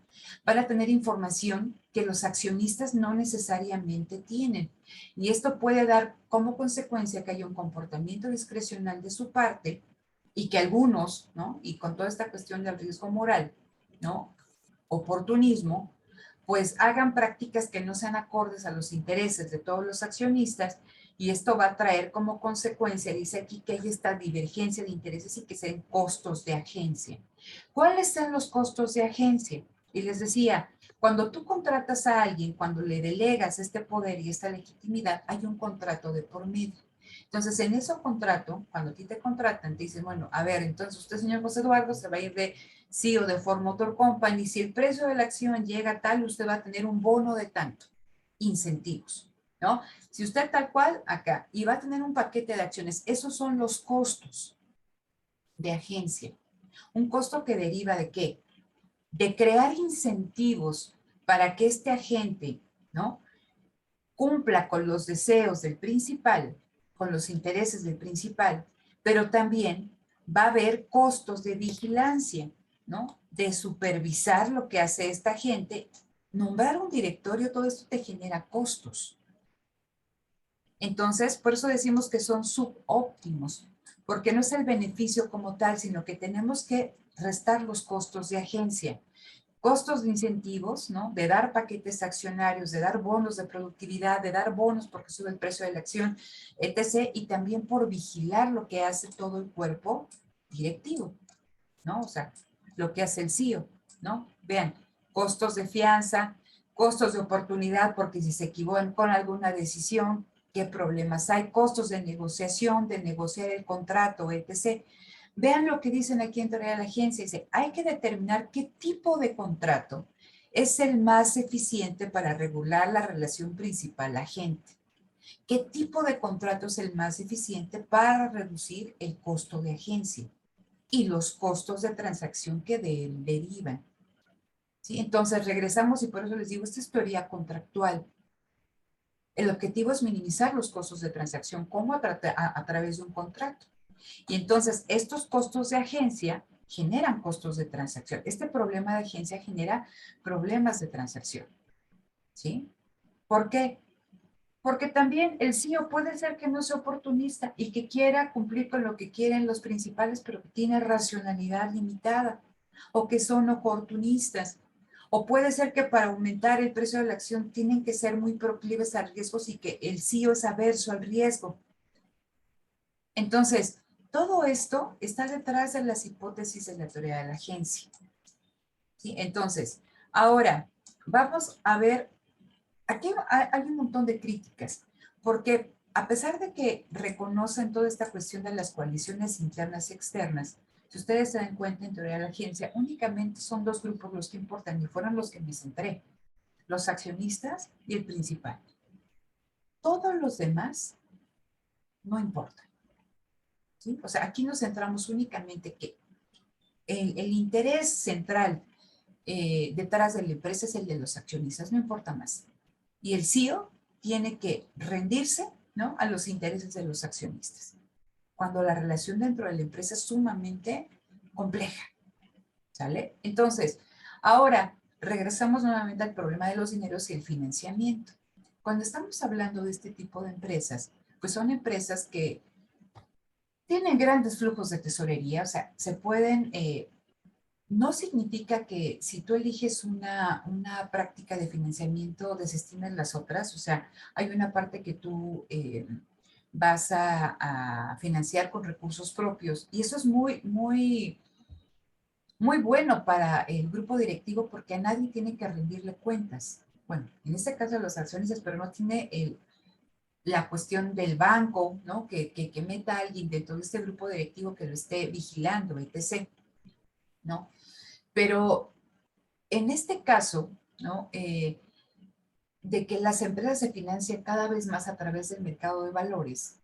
A: van a tener información que los accionistas no necesariamente tienen. Y esto puede dar como consecuencia que haya un comportamiento discrecional de su parte y que algunos, ¿no?, y con toda esta cuestión del riesgo moral, ¿no?, oportunismo, pues hagan prácticas que no sean acordes a los intereses de todos los accionistas. Y esto va a traer como consecuencia, dice aquí, que hay esta divergencia de intereses y que sean costos de agencia. ¿Cuáles son los costos de agencia? Y les decía, cuando tú contratas a alguien, cuando le delegas este poder y esta legitimidad, hay un contrato de por medio. Entonces, en ese contrato, cuando a ti te contratan, te dicen, bueno, a ver, entonces usted, señor José Eduardo, se va a ir de CEO de Ford Motor Company. Si el precio de la acción llega a tal, usted va a tener un bono de tanto, incentivos, ¿no? Si usted tal cual, acá, y va a tener un paquete de acciones, esos son los costos de agencia. Un costo que deriva de ¿qué? De crear incentivos para que este agente, ¿no?, cumpla con los deseos del principal, con los intereses del principal, pero también va a haber costos de vigilancia, ¿no?, de supervisar lo que hace esta gente. Nombrar un directorio, todo esto te genera costos. Entonces, por eso decimos que son subóptimos, porque no es el beneficio como tal, sino que tenemos que restar los costos de agencia, costos de incentivos, ¿no?, de dar paquetes accionarios, de dar bonos de productividad, de dar bonos porque sube el precio de la acción, etc. Y también por vigilar lo que hace todo el cuerpo directivo, ¿no? O sea, lo que hace el CEO, ¿no? Vean, costos de fianza, costos de oportunidad, porque si se equivocan con alguna decisión, qué problemas hay, costos de negociación, de negociar el contrato, etc. Vean lo que dicen aquí en teoría de la agencia, dice, hay que determinar qué tipo de contrato es el más eficiente para regular la relación principal-agente. ¿Qué tipo de contrato es el más eficiente para reducir el costo de agencia y los costos de transacción que de él derivan? ¿Sí? Entonces regresamos y por eso les digo, esta es teoría contractual. El objetivo es minimizar los costos de transacción, como a través de un contrato. Y entonces estos costos de agencia generan costos de transacción. Este problema de agencia genera problemas de transacción. ¿Sí? ¿Por qué? Porque también el CEO puede ser que no sea oportunista y que quiera cumplir con lo que quieren los principales, pero que tiene racionalidad limitada, o que son oportunistas. O puede ser que para aumentar el precio de la acción tienen que ser muy proclives a riesgos y que el CEO es averso al riesgo. Entonces, todo esto está detrás de las hipótesis de la teoría de la agencia. ¿Sí? Entonces, ahora vamos a ver, aquí hay un montón de críticas, porque a pesar de que reconocen toda esta cuestión de las coaliciones internas y externas, si ustedes se dan cuenta en teoría de la agencia, únicamente son dos grupos los que importan y fueron los que me centré, los accionistas y el principal. Todos los demás no importan. ¿Sí? O sea, aquí nos centramos únicamente que el interés central detrás de la empresa es el de los accionistas, no importa más. Y el CEO tiene que rendirse, ¿no?, a los intereses de los accionistas, cuando la relación dentro de la empresa es sumamente compleja, ¿sale? Entonces, ahora regresamos nuevamente al problema de los dineros y el financiamiento. Cuando estamos hablando de este tipo de empresas, pues son empresas que tienen grandes flujos de tesorería, o sea, se pueden, no significa que si tú eliges una práctica de financiamiento desestimes las otras, o sea, hay una parte que tú vas a financiar con recursos propios y eso es muy bueno para el grupo directivo porque a nadie tiene que rendirle cuentas. Bueno, en este caso los accionistas, pero no tiene la cuestión del banco, ¿no? Que meta a alguien de todo este grupo directivo que lo esté vigilando, etc., ¿no? Pero en este caso, ¿no?, de que las empresas se financian cada vez más a través del mercado de valores,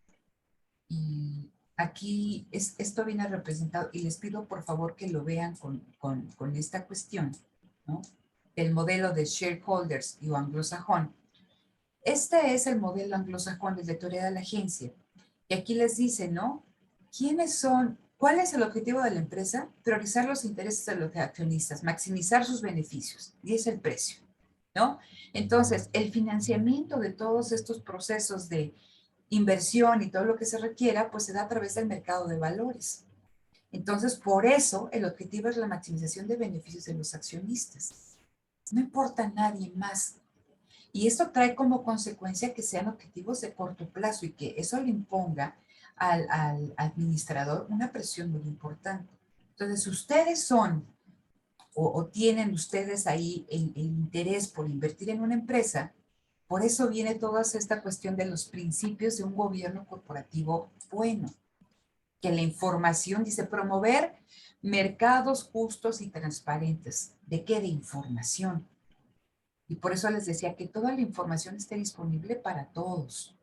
A: y aquí esto viene representado, y les pido por favor que lo vean con esta cuestión, ¿no?, el modelo de shareholders y anglosajón. Este es el modelo anglosajón de la teoría de la agencia. Y aquí les dice, ¿no? ¿Quiénes son? ¿Cuál es el objetivo de la empresa? Priorizar los intereses de los accionistas, maximizar sus beneficios, y es el precio, ¿no? Entonces, el financiamiento de todos estos procesos de inversión y todo lo que se requiera, pues se da a través del mercado de valores. Entonces, por eso, el objetivo es la maximización de beneficios de los accionistas. No importa nadie más. Y esto trae como consecuencia que sean objetivos de corto plazo y que eso le imponga al administrador una presión muy importante. Entonces, ustedes son o tienen ustedes ahí el interés por invertir en una empresa, por eso viene toda esta cuestión de los principios de un gobierno corporativo bueno, que la información dice promover mercados justos y transparentes. ¿De qué? De información. Y por eso les decía que toda la información esté disponible para todos.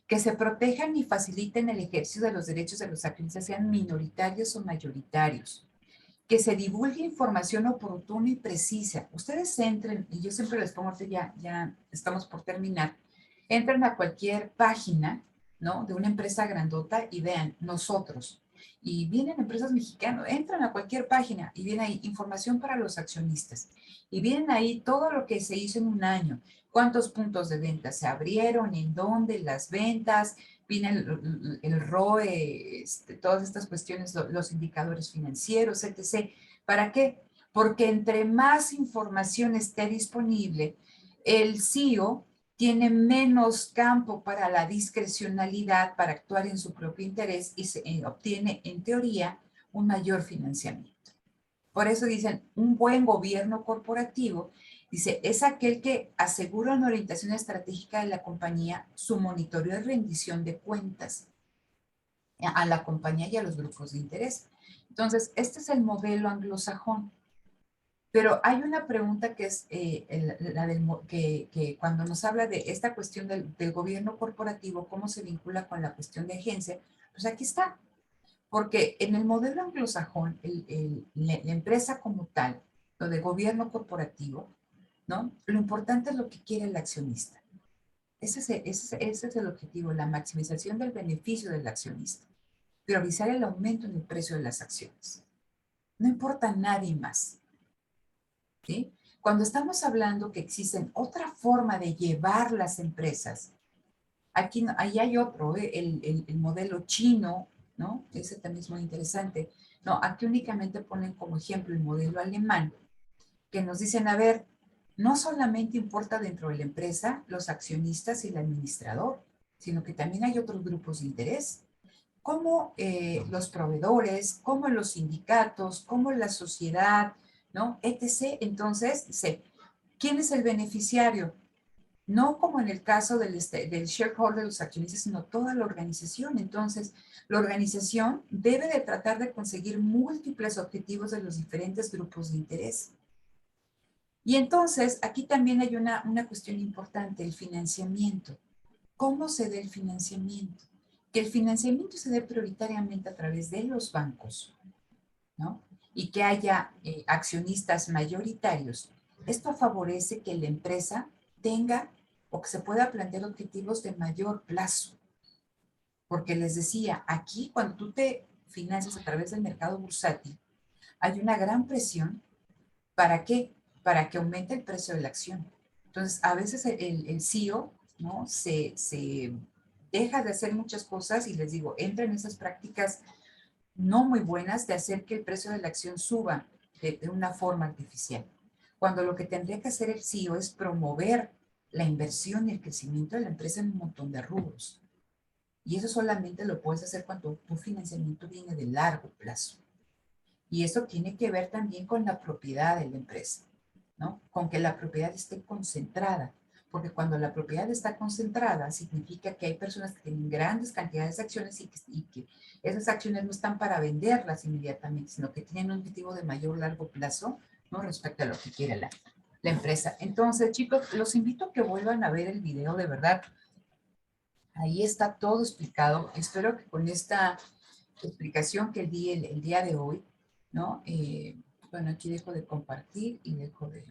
A: Que se protejan y faciliten el ejercicio de los derechos de los accionistas, sean minoritarios o mayoritarios. Que se divulgue información oportuna y precisa. Ustedes entren, y yo siempre les pongo, ya estamos por terminar, entren a cualquier página, ¿no? De una empresa grandota y vean, nosotros. Y vienen empresas mexicanas, entran a cualquier página y viene ahí información para los accionistas. Y vienen ahí todo lo que se hizo en un año, cuántos puntos de venta se abrieron, en dónde, las ventas, viene el ROE, todas estas cuestiones, los indicadores financieros, etc. ¿Para qué? Porque entre más información esté disponible, el CEO tiene menos campo para la discrecionalidad, para actuar en su propio interés y se obtiene, en teoría, un mayor financiamiento. Por eso dicen, un buen gobierno corporativo, dice, es aquel que asegura una orientación estratégica de la compañía, su monitoreo y rendición de cuentas a la compañía y a los grupos de interés. Entonces, este es el modelo anglosajón. Pero hay una pregunta que es que cuando nos habla de esta cuestión del gobierno corporativo, cómo se vincula con la cuestión de agencia, pues aquí está. Porque en el modelo anglosajón, la empresa como tal, lo de gobierno corporativo, ¿no? Lo importante es lo que quiere el accionista. Ese es el objetivo, la maximización del beneficio del accionista. Priorizar el aumento en el precio de las acciones. No importa nadie más. ¿Sí? Cuando estamos hablando que existen otra forma de llevar las empresas, aquí, ahí hay otro, el modelo chino, ¿no? Ese también es muy interesante. No, aquí únicamente ponen como ejemplo el modelo alemán, que nos dicen, a ver, no solamente importa dentro de la empresa los accionistas y el administrador, sino que también hay otros grupos de interés, como los proveedores, como los sindicatos, como la sociedad, ¿no? etc. Entonces, dice, ¿quién es el beneficiario? No como en el caso del shareholder de los accionistas, sino toda la organización. Entonces, la organización debe de tratar de conseguir múltiples objetivos de los diferentes grupos de interés. Y entonces, aquí también hay una cuestión importante, el financiamiento. ¿Cómo se da el financiamiento? Que el financiamiento se dé prioritariamente a través de los bancos, ¿no? Y que haya accionistas mayoritarios. Esto favorece que la empresa tenga o que se pueda plantear objetivos de mayor plazo. Porque les decía, aquí cuando tú te financias a través del mercado bursátil, hay una gran presión. ¿Para qué? Para que aumente el precio de la acción. Entonces, a veces el CEO, ¿no? Se deja de hacer muchas cosas y les digo, entra en esas prácticas no muy buenas de hacer que el precio de la acción suba de una forma artificial. Cuando lo que tendría que hacer el CEO es promover la inversión y el crecimiento de la empresa en un montón de rubros. Y eso solamente lo puedes hacer cuando tu financiamiento viene de largo plazo. Y eso tiene que ver también con la propiedad de la empresa, ¿no? Con que la propiedad esté concentrada. Porque cuando la propiedad está concentrada, significa que hay personas que tienen grandes cantidades de acciones y que esas acciones no están para venderlas inmediatamente, sino que tienen un objetivo de mayor largo plazo, ¿no? Respecto a lo que quiere la empresa. Entonces, chicos, los invito a que vuelvan a ver el video, de verdad. Ahí está todo explicado. Espero que con esta explicación que di el día de hoy, ¿no? Bueno, aquí dejo de compartir y dejo de